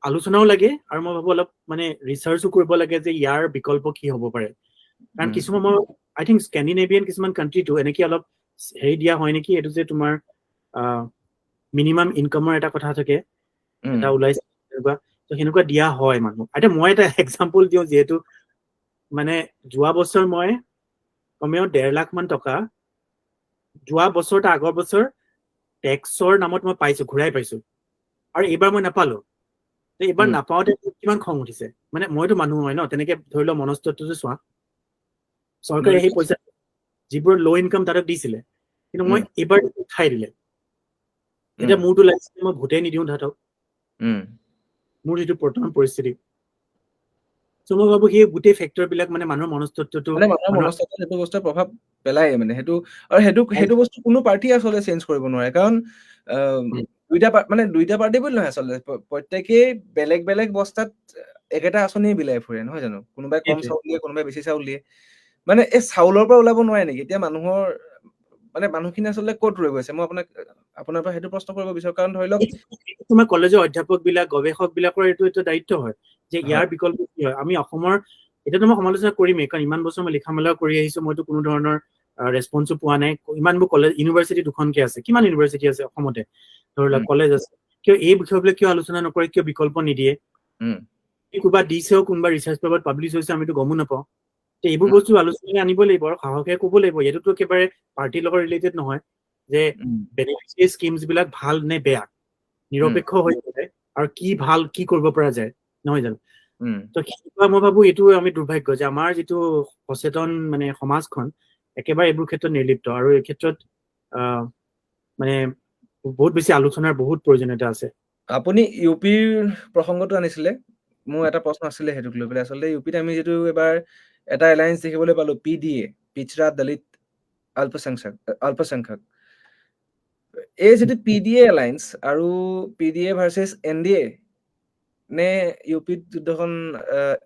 আলোচনাও লাগে, আৰু মই ভাবো অলপ মানে ৰিচাৰ্চো কৰিব লাগে যে ইয়াৰ বিকল্প কি হ'ব পাৰে। কাৰণ কিছুমান আই থিংক স্কেণ্ডিনেভিয়ান কিছুমান কাণ্ট্ৰিটো এনেকে অলপ হেৰি দিয়া হয় নেকি, এইটো যে তোমাৰ মিনিমাম ইনকামৰ এটা কথা থাকে, এটা ওলাইছে তেনেকুৱা, সেনেকুৱা দিয়া হয় মানুহক। এতিয়া মই এটা এক্সাম্পল দিওঁ, যিহেতু মানে যোৱা বছৰ মই কমেও 1.5 লাখ মান টকা যোৱা বছৰ তাৰ আগৰ বছৰ টেক্সৰ নামত মই পাইছো, ঘূৰাই পাইছো, আৰু এইবাৰ মই নাপালো। এইবাৰ নাপাওঁতে কিমান খং উঠিছে। মানে মইতো মানুহ হয় ন, তেনেকে ধৰি লও মনস্তত্বটো চোৱা, চৰকাৰে সেই পইচা যিবোৰ ল' ইনকাম তাতে দিছিলে, কিন্তু মই এইবাৰ উঠাই দিলে। এতিয়া মোৰতো লাগিছিলে মই ভোটে নিদিওঁ তাহাঁতক, মোৰ যিটো বৰ্তমান পৰিস্থিতি। চ' মই ভাবো সেই গোটেই ফেক্টৰ বিলাক মানে মানুহৰ মনস্তত্বটো মানে মানুহৰ মনস্তত্বত সেইটো বস্তুৱে প্ৰভাৱ পেলায় মানে সেইটো, আৰু সেইটো বস্তু কোনো পাৰ্টি আচলতে চেঞ্জ কৰিব নোৱাৰে, কাৰণ দুইটা পাৰ্টি বুলি নহয় আচলতে, প্ৰত্যেকেই বেলেগ বেলেগ বস্তাত একেটা আঁচনিয়ে বিলাই ফুৰে, নহয় জানো? কোনোবাই কম চাউল দিয়ে, কোনোবাই বেছি চাউল দিয়ে। মানে এই চাউলৰ পৰা ওলাব নোৱাৰে নেকি? এতিয়া মানুহখিনি আচলতে ক'ত ৰৈ গৈছে? মই আপোনাৰ পৰা সেইটো প্ৰশ্ন কৰিব বিচাৰো, কাৰণ ধৰি লওক তোমাৰ কলেজৰ অধ্যাপক বিলাক, গৱেষক বিলাকৰ এইটো এটা দায়িত্ব হয় যে ইয়াৰ বিকল্প কি হয়। আমি অসমৰ, এতিয়াতো মই সমালোচনা কৰিমেই, কাৰণ ইমান বছৰ মই লিখা মেলাও কৰি আহিছো, মইতো কোনো ধৰণৰ ৰেছপন্সো পোৱা নাই। ইমানবোৰ কলেজ, ইউনিভাৰ্চিটি দুখনকে আছে, কিমান ইউনিভাৰ্চিটি আছে অসমতে, ধৰি লওক কলেজ আছে, কিয় এই বিষয়বিলাক কিয় আলোচনা নকৰে, কিয় বিকল্প নিদিয়ে? কোনোবা দিছেও, কোনোবা ৰিচাৰ্চ পেপাৰত পাব্লিছ হৈছে, আমিতো গমো নাপাওঁ। এইবোৰ বস্তু আলোচনালৈ আনিব লাগিব আৰু সাহসে ক'ব লাগিব। এইটোতো একেবাৰে পাৰ্টিৰ লগত ৰিলেটেড নহয় যে বেনিফিচিয়াৰী স্কিমছ বিলাক ভাল নে বেয়া, নিৰপেক্ষ হৈ যায় আৰু কি ভাল, কি কৰিব পৰা যায়, নহয় জানো? তো মই ভাবো এইটো আমি দুৰ্ভাগ্য যে আমাৰ যিটো সচেতন মানে সমাজখন একেবাৰে এইবোৰ ক্ষেত্ৰত নিৰ্লিপ্ত, আৰু এই ক্ষেত্ৰত মানে বহুত বেছি আলোচনাৰ বহুত প্ৰয়োজনীয়তা আছে। আপুনি ইউপিৰ প্ৰসংগটো আনিছিলে, মোৰ এটা প্ৰশ্ন আছিলে সেইটোক লৈ পেলাই। আচলতে ইউপিত আমি যিটো এবাৰ এটা এলায়েন্স দেখিবলৈ পালো, PDA, পিছৰা দলিত অল্পসংখ্যক, এই যিটো PDA এলায়েন্স আৰু PDA ভাৰ্চেছ NDA, নে ইউপিত যুদ্ধখন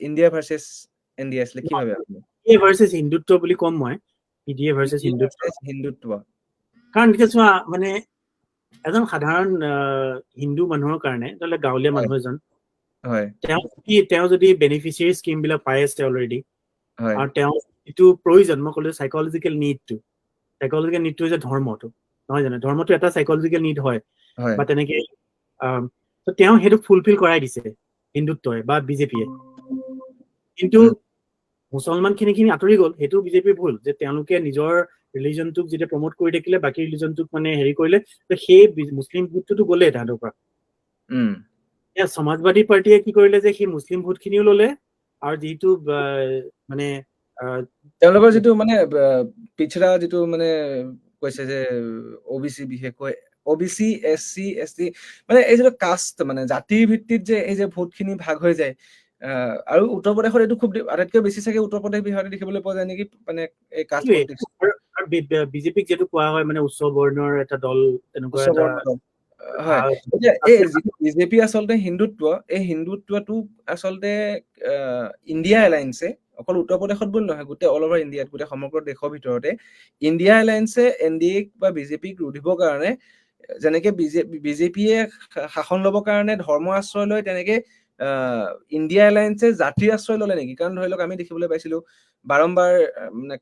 ইণ্ডিয়া ভাৰ্চেছ NDA আছিলে, কি ভাবে আপুনি? PDA ভাৰ্চেছ হিন্দুত্ব বুলি ক'ম মই, PDA ভাৰ্চেছ হিন্দুত্ব। কাৰণ এতিয়া চোৱা, মানে এজন সাধাৰণ হিন্দু মানুহৰ কাৰণে, গাঁৱলীয়া মানুহ এজন, তেওঁ যদি বেনিফিচিয়াৰী স্কিম বিলাক পাই আছে অলৰেডি, আৰু তেওঁ যিটো প্ৰয়োজন, মই ক'লো চাইকলজিকেল নিডটো হৈছে ধৰ্মটো, নহয় জানো? ধৰ্মটো এটা চাইকলজিকেল নিড হয়, বা তেনেকে তেওঁ সেইটো ফুলফিল কৰাই দিছে হিন্দুত্বই বা বিজেপিয়ে। কিন্তু মুছলমান খিনি আঁতৰি গ'ল, সেইটো বিজেপিৰ ভুল, যে তেওঁলোকে নিজৰ ৰিলিজনটোক যেতিয়া প্ৰমোট কৰি থাকিলে, বাকী ৰিলিজনটোক মানে হেৰি কৰিলে, সেই মুছলিম ভোটটোতো গ'লেই তাহাঁতৰ পৰা। সমাজবাদী পাৰ্টীয়ে কি কৰিলে যে সেই মুছলিম ভোট খিনিও ললে, আৰু যিটো মানে তেওঁলোকৰ যিটো মানে পিছৰা যিটো মানে কৈছে যে OBC, বিশেষকৈ OBC, SC, ST, মানে এই যিটো কাষ্ট, মানে জাতিৰ ভিত্তিত যে এই যে ভোট খিনি ভাগ হৈ যায়, আৰু উত্তৰ প্ৰদেশত এইটো খুব আটাইতকৈ বেছি চাগে উত্তৰ প্ৰদেশ, বিহাৰত দেখিবলৈ পোৱা যায় নেকি, মানে এই কাষ্ট পলিটিক্স। বিজেপিক যিটো কোৱা হয় মানে উচ্চ বৰ্ণৰ এটা দল, তেনেকুৱা এটা হয়। এতিয়া এই যিটো বিজেপি আচলতে হিন্দুত্ব, এই হিন্দুত্বটো আচলতে ইণ্ডিয়া এলায়েন্সে, অকল উত্তৰ প্ৰদেশত বুলি নহয়, গোটেই অল অভাৰ ইণ্ডিয়াত, গোটেই সমগ্ৰ দেশৰ ভিতৰতে ইণ্ডিয়া এলায়েন্সে NDA বা বিজেপিক ৰুধিবৰ কাৰণে, যেনেকে বিজেপিয়ে শাসন ল'বৰ কাৰণে ধৰ্ম আশ্ৰয় লয়, তেনেকে ইণ্ডিয়া এলায়েন্সে জাতিৰ আশ্ৰয় ললে নেকি? কাৰণ ধৰি লওক আমি দেখিবলৈ পাইছিলো বাৰম্বাৰ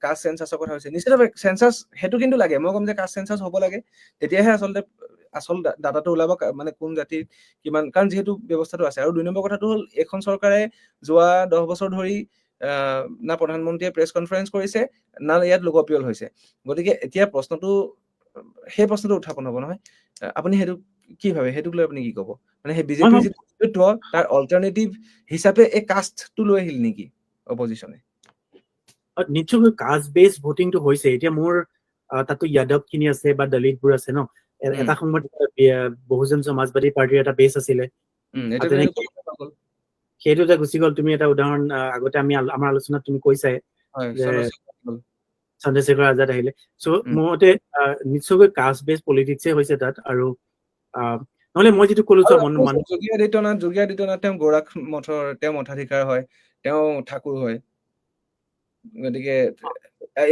কাষ্ট চেঞ্চাছৰ কথা হৈছে। নিশ্চিতভাৱে চেঞ্চাছ সেইটো কিন্তু লাগে, মই ক'ম যে কাষ্ট চেঞ্চাছ হ'ব লাগে, তেতিয়াহে আচলতে আচল ডাটাটো ওলাব, মানে কোন জাতিৰ কিমান, কাৰণ যিহেতু ব্যৱস্থাটো আছে। আৰু 2 নম্বৰ কথাটো হ'ল, এইখন চৰকাৰে যোৱা 10 বছৰ ধৰি না প্ৰধানমন্ত্ৰীয়ে প্ৰেছ কনফাৰেন্স কৰিছে, না ইয়াত লোকপ্ৰিয় হৈছে। গতিকে এতিয়া সেই প্ৰশ্নটো উত্থাপন হ'ব নহয়। আপুনি সেইটো কি ভাবে, সেইটোক লৈ আপুনি কি ক'ব? মানে সেই বিজেপিৰ যিটো নেতৃত্ব, তাৰ অল্টাৰনেটিভ হিচাপে এই কাষ্টটো লৈ আহিল নেকি অপজিশ্যনে? নিশ্চয় কাষ্ট বেছ ভোটিংটো হৈছে। এতিয়া মোৰ তাতো যাদৱ খিনি আছে বা দলিত বোৰ আছে ন, এটা সময়ত বহুজন সমাজবাদী পাৰ্টিৰ এটা বেছ আছিলে, সেইটো এটা গুচি গ'ল। তুমি এটা উদাহৰণ আগতে আমাৰ আলোচনাত তুমি কৈছাই যে চন্দ্ৰশেখৰ আজাদ আহিলে। চ' মোৰ মতে নিশ্চয়কৈ কাষ্ট বেছ পলিটিক্সে হৈছে তাত। আৰু নহলে মই যিটো ক'লো, যোগী আদিত্যনাথ তেওঁ গোৰাখ মঠৰ তেওঁ মঠাধিকাৰ হয়, তেওঁ ঠাকুৰ হয়। গতিকে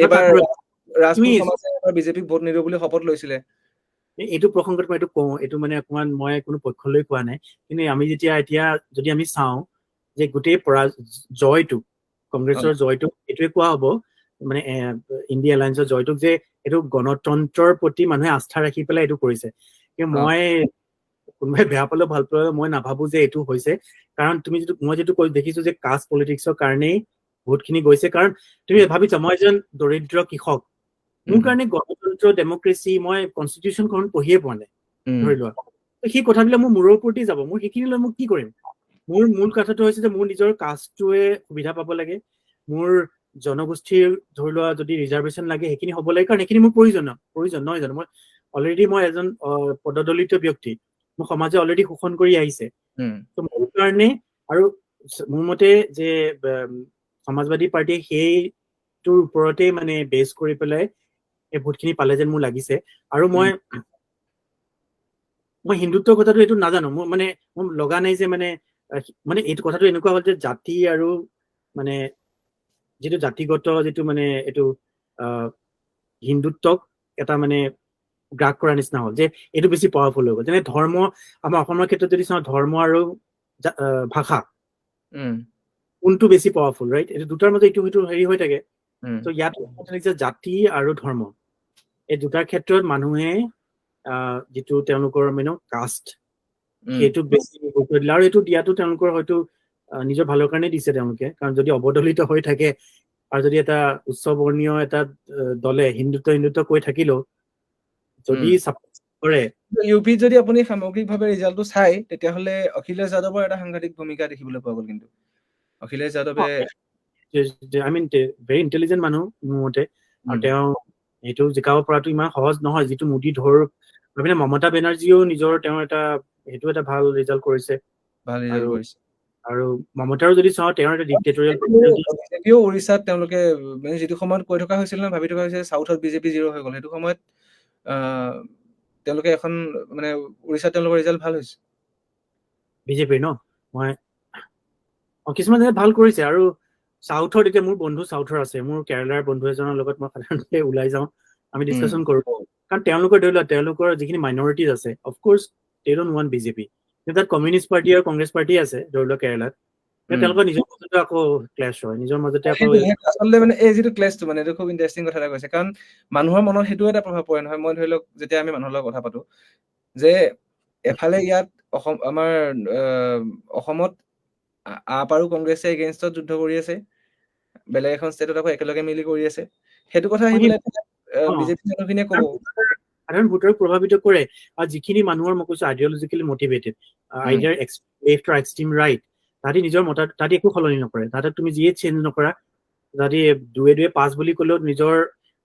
এইবাৰ ৰাজপুত সমাজে বিজেপিক ভোট নিদিওঁ বুলি শপত লৈছিলে। এইটো প্ৰসংগত মই এইটো কওঁ, এইটো মানে অকমান মই কোনো পক্ষলৈ কোৱা নাই, কিন্তু আমি এতিয়া যদি আমি চাওঁ যে গোটেই জয়টো, কংগ্ৰেছৰ জয়টো এইটোৱে কোৱা হ'ব, মানে ইণ্ডিয়া এলায়েন্সৰ জয়টোক, যে এইটো গণতন্ত্ৰৰ প্ৰতি মানুহে আস্থা ৰাখি পেলাই এইটো কৰিছে। কিন্তু মই, কোনোবাই বেয়া পালেও ভাল পালেও, মই নাভাবো যে এইটো হৈছে। কাৰণ মই যিটো দেখিছো যে কাষ্ট পলিটিক্সৰ কাৰণেই ভোট খিনি গৈছে। কাৰণ তুমি ভাবিছা, মই এজন দৰিদ্ৰ কৃষক, মোৰ কাৰণে গণতন্ত্ৰ, ডেমক্ৰেচি, মই কনষ্টিটিউচনখন পঢ়িয়ে পোৱা নাই, ধৰি লোৱা। সেই কথাবিলাক মোৰ মূৰৰ ওপৰতে যাব, মই সেইখিনি লৈ মই কি কৰিম? মোৰ মূল কথাটো হৈছে যে মোৰ নিজৰ কাষ্টটোৱে সুবিধা পাব লাগে, মোৰ জনগোষ্ঠীৰ ধৰি লোৱা যদি ৰিজাৰ্ভেশ্যন লাগে সেইখিনি হ'ব লাগে, কাৰণ সেইখিনি মোৰ প্ৰয়োজন নহয় জানো? মই অলৰেডি মই এজন পদদলিত ব্যক্তি, মোক সমাজে অলৰেডি শোষণ কৰি আহিছে। তো মোৰ কাৰণে, আৰু মোৰ মতে যে সমাজবাদী পাৰ্টীয়ে সেইটোৰ ওপৰতে মানে বেছ কৰি পেলাই এই ভোটখিনি পালে যেন মোৰ লাগিছে। আৰু মই হিন্দুত্বৰ কথাটো এইটো নাজানো, মোৰ লগা নাই যে মানে এইটো কথাটো এনেকুৱা হ'ল যে জাতি আৰু মানে যিটো জাতিগত যিটো মানে এইটো হিন্দুত্বক এটা মানে গ্ৰাস কৰাৰ নিচিনা হ'ল, যে এইটো বেছি পাৱাৰফুল হৈ গ'ল। যেনে ধৰ্ম, আমাৰ অসমৰ ক্ষেত্ৰত যদি চাওঁ, ধৰ্ম আৰু ভাষা কোনটো বেছি পাৱাৰফুল, ৰাইট? এইটো দুটাৰ মাজত ইটো সিটো হেৰি হৈ থাকে। তো ইয়াত জাতি আৰু ধৰ্ম, এই দুটাৰ ক্ষেত্ৰত মানুহে যিটো তেওঁলোকৰ কাষ্ট, সেইটো বেছি গুৰুত্ব দিলে, আৰু এইটো দিয়াটো তেওঁলোকৰ হয়তো নিজৰ ভালৰ কাৰণে দিছে তেওঁলোকে। কাৰণ যদি অৱদলিত হৈ থাকে আৰু যদি এটা উচ্চ বৰ্ণীয় এটা দলে হিন্দুত্ব কৈ থাকিলেও যদি ছাপোৰ্ট কৰে, ইউপিত যদি আপুনি সামগ্ৰিকভাৱে ৰিজাল্টটো চাই, তেতিয়াহ'লে অখিলেশ যাদৱৰ এটা সাংঘাতিক ভূমিকা দেখিবলৈ পোৱা গ'ল। কিন্তু অখিলেশ যাদৱে আই মিন ভেৰি ইণ্টেলিজেণ্ট মানুহ মোৰ মতে, আৰু তেওঁ এইটো জিকাব পৰাটো ইমান সহজ নহয়। যিটো মোদী মমতা বেনাৰ্জীও তেওঁৰ সেইটো এটা ভাল ৰিজাল্ট কৰিছে। ভাল ৰিজাল্ট কৰিছে। আৰু মমতাৰো যদি চাওঁ, তেওঁৰ এটা ডিক্টেটৰিয়েল বিজেপিও উৰিষ্যাত তেওঁলোকে মানে যিটো সময়ত কৈ থকা হৈছিল ন, ভাবি থকা হৈছিল চাউথত বিজেপি জিৰ' হৈ গ'ল, সেইটো সময়ত তেওঁলোকে এখন মানে উৰিষ্যাত তেওঁলোকৰ ৰিজাল্ট ভাল হৈছে বিজেপিৰ ন। মই কিছুমান জেগাত ভাল কৰিছে। আৰু চাউথত এতিয়া মোৰ বন্ধু চাউথৰ আছে, মোৰ কেৰেলাৰ বন্ধু এজনৰ লগত মই সাধাৰণতে ওলাই যাওঁ, আমি ডিছকাশ্যন কৰো। কাৰণ তেওঁলোকৰ যিখিনি মাইনৰিটিজ আছে, of course they don't want BJP. কিন্তু তাত কমিউনিষ্ট পাৰ্টি আৰু কংগ্ৰেছ পাৰ্টি আছে ধৰি লওক কেৰেলাত, তেওঁলোকৰ নিজৰ মাজতে আকৌ ক্লেছ হয়, নিজৰ মাজতে আকৌ আচলতে মানে এই যিটো ক্লেছটো, মানে এইটো খুব ইণ্টাৰেষ্টিং কথা এটা কৈছে। কাৰণ মানুহৰ মনত সেইটো এটা প্ৰভাৱ পৰে নহয়। মই ধৰি লওক যেতিয়া আমি মানুহৰ লগত কথা পাতো, যে এফালে ইয়াত আমাৰ অসমত আপ আৰু কংগ্ৰেছে এগেইনষ্টত যুদ্ধ কৰি আছে, বেলেগ এখন ষ্টেটত আকৌ একেলগে মিলি কৰি আছে। সেইটো কথা আহি পেলাই বিজেপি মানুহখিনিয়ে ক'ব, সাধাৰণ ভোটাৰক প্ৰভাৱিত কৰে। আৰু যিখিনি মানুহৰ মই কৈছো আইডিঅলজিকেলি মটিভেটেড, আইদাৰ লেফ্ট অৰ এক্সট্ৰিম ৰাইট, তাহাঁতি নিজৰ তাহাঁতি একো সলনি নকৰে। তাহাঁতক তুমি যিয়ে চেঞ্জ নকৰা, তাহাঁতি দুৱে পাছ বুলি ক'লেও নিজৰ,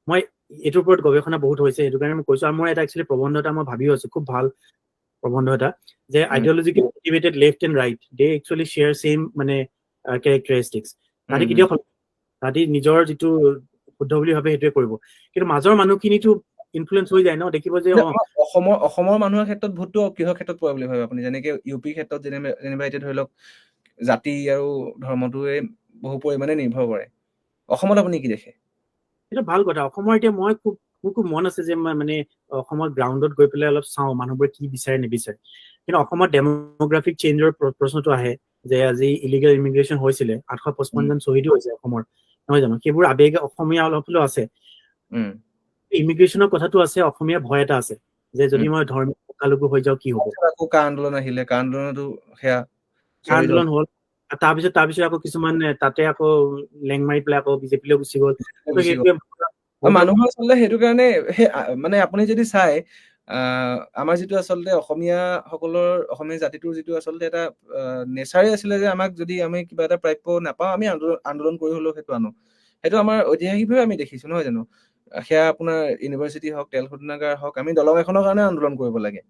মই এইটোৰ ওপৰত গৱেষণা বহুত হৈছে, সেইটো কাৰণে মই কৈছো। আৰু মই এটা একচুৱেলি প্ৰবন্ধ এটা মই ভাবিও আছো, খুব ভাল প্ৰবন্ধ এটা, যে ideologically motivated left and right, they actually share same মানে কেৰেক্টাৰিষ্টিক্স। তাহাঁতি কেতিয়াও তাহাঁতি নিজৰ যিটো শুদ্ধ বুলি ভাবে সেইটোৱে কৰিব। কিন্তু মাজৰ মানুহখিনিতো ইনফ্লুৱেঞ্চ হৈ যায় ন, দেখিব যে অসমৰ মানুহৰ ক্ষেত্ৰত ভোটটো কিহৰ ক্ষেত্ৰত পৰে বুলি ভাবে আপুনি? যেনেকে ইউপিৰ ক্ষেত্ৰত যেনিবা এতিয়া ধৰি লওক জাতি আৰু ধৰ্মটোৱে বহু পৰিমাণে নিৰ্ভৰ কৰে, অসমত আপুনি কি দেখে? সেইটো ভাল কথা। অসমৰ এতিয়া মোৰ খুব মন আছে যে মই মানে অসমৰ গ্ৰাউণ্ডত গৈ পেলাই অলপ চাওঁ মানুহবোৰে কি বিচাৰে নিবিচাৰে। কিন্তু অসমত ডেমোগ্ৰাফিক চেঞ্জৰ প্ৰশ্নটো আহে, যে আজি ইলিগেল ইমিগ্ৰেশ্যন হৈছিলে, 855 জন শ্বহীদো হৈছে অসমৰ, নহয় জানো? সেইবোৰ আবেগ অসমীয়া অলপ হলেও আছে। ইমিগ্ৰেশ্যনৰ কথাটো আছে, অসমীয়া ভয় এটা আছে যে যদি মই ধৰ্মীয় সংখ্যালঘু হৈ যাওঁ কি হ'ব। আকৌ কা আন্দোলন আহিলে, কা আন্দোলনতো সেয়া আন্দোলন হ'ল, তাৰপিছত আকৌ কিছুমান তাতে আকৌ লেং মাৰি পেলাই আকৌ বিজেপিলৈ গুচি গ'ল। মানুহৰ আচলতে সেইটো কাৰণে সেই মানে আপুনি যদি চাই, আমাৰ যিটো আচলতে অসমীয়া জাতিটোৰ যিটো আচলতে এটা নেচাৰে আছিলে, যে আমাক যদি আমি কিবা এটা প্ৰাপ্য নাপাওঁ, আমি আন্দোলন কৰি হলেও সেইটো আনো। সেইটো আমাৰ ঐতিহাসিকভাৱে আমি দেখিছো, নহয় জানো? সেয়া আপোনাৰ ইউনিভাৰ্চিটি হওক, তেল শোধনাগাৰ হওক, আমি দলং এখনৰ কাৰণে আন্দোলন কৰিব লাগে।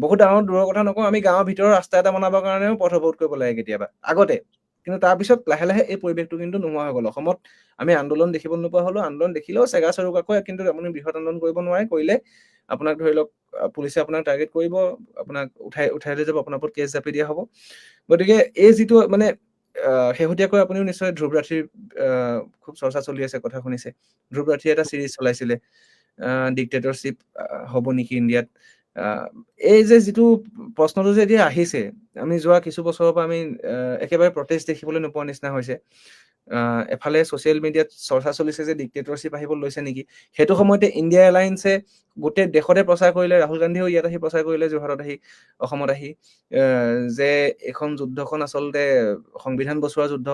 বহুত ডাঙৰ দূৰৰ কথা নকওঁ, আমি গাঁৱৰ ভিতৰৰ ৰাস্তা এটা বনাবৰ কাৰণেও পথ অৱৰোধ কৰিব লাগে কেতিয়াবা আগতে। কিন্তু তাৰপিছত লাহে লাহে এই পৰিৱেশটো কিন্তু নোহোৱা হৈ গ'ল। অসমত আমি আন্দোলন দেখিবলৈ নোপোৱা হলো। আন্দোলন দেখিলেও চেগা চৰুকাকৈ, কিন্তু আপুনি বৃহৎ আন্দোলন কৰিব নোৱাৰে। কৰিলে আপোনাক ধৰি লওক পুলিচে আপোনাক টাৰ্গেট কৰিব, আপোনাক উঠাই লৈ যাব, আপোনাৰ ওপৰত কেছ জাপি দিয়া হ'ব। গতিকে এই যিটো মানে শেহতীয়াকৈ আপুনিও নিশ্চয় ধ্ৰুৱ ৰাঠিৰ খুব চৰ্চা চলি আছে, কথা শুনিছে। ধ্ৰুৱ ৰাঠিয়ে এটা চিৰিজ চলাইছিলে, ডিক্টেটৰশ্বিপ হ'ব নেকি ইণ্ডিয়াত। এই যে যিটো প্ৰশ্নটো যে এতিয়া আহিছে, আমি যোৱা কিছু বছৰৰ পৰা আমি একেবাৰে প্ৰটেষ্ট দেখিবলৈ নোপোৱা নিচিনা হৈছে। এফালে ছচিয়েল মিডিয়াত চৰ্চা চলিছে যে ডিক্টেটৰশ্বিপ আহিব লৈছে নেকি। সেইটো সময়তে ইণ্ডিয়া এলায়েন্সে গোটেই দেশতে প্ৰচাৰ কৰিলে, ৰাহুল গান্ধীয়েও ইয়াত আহি প্ৰচাৰ কৰিলে, যোৰহাটত আহি, অসমত আহি, যে এইখন যুদ্ধখন আচলতে সংবিধান বচোৱা যুদ্ধ।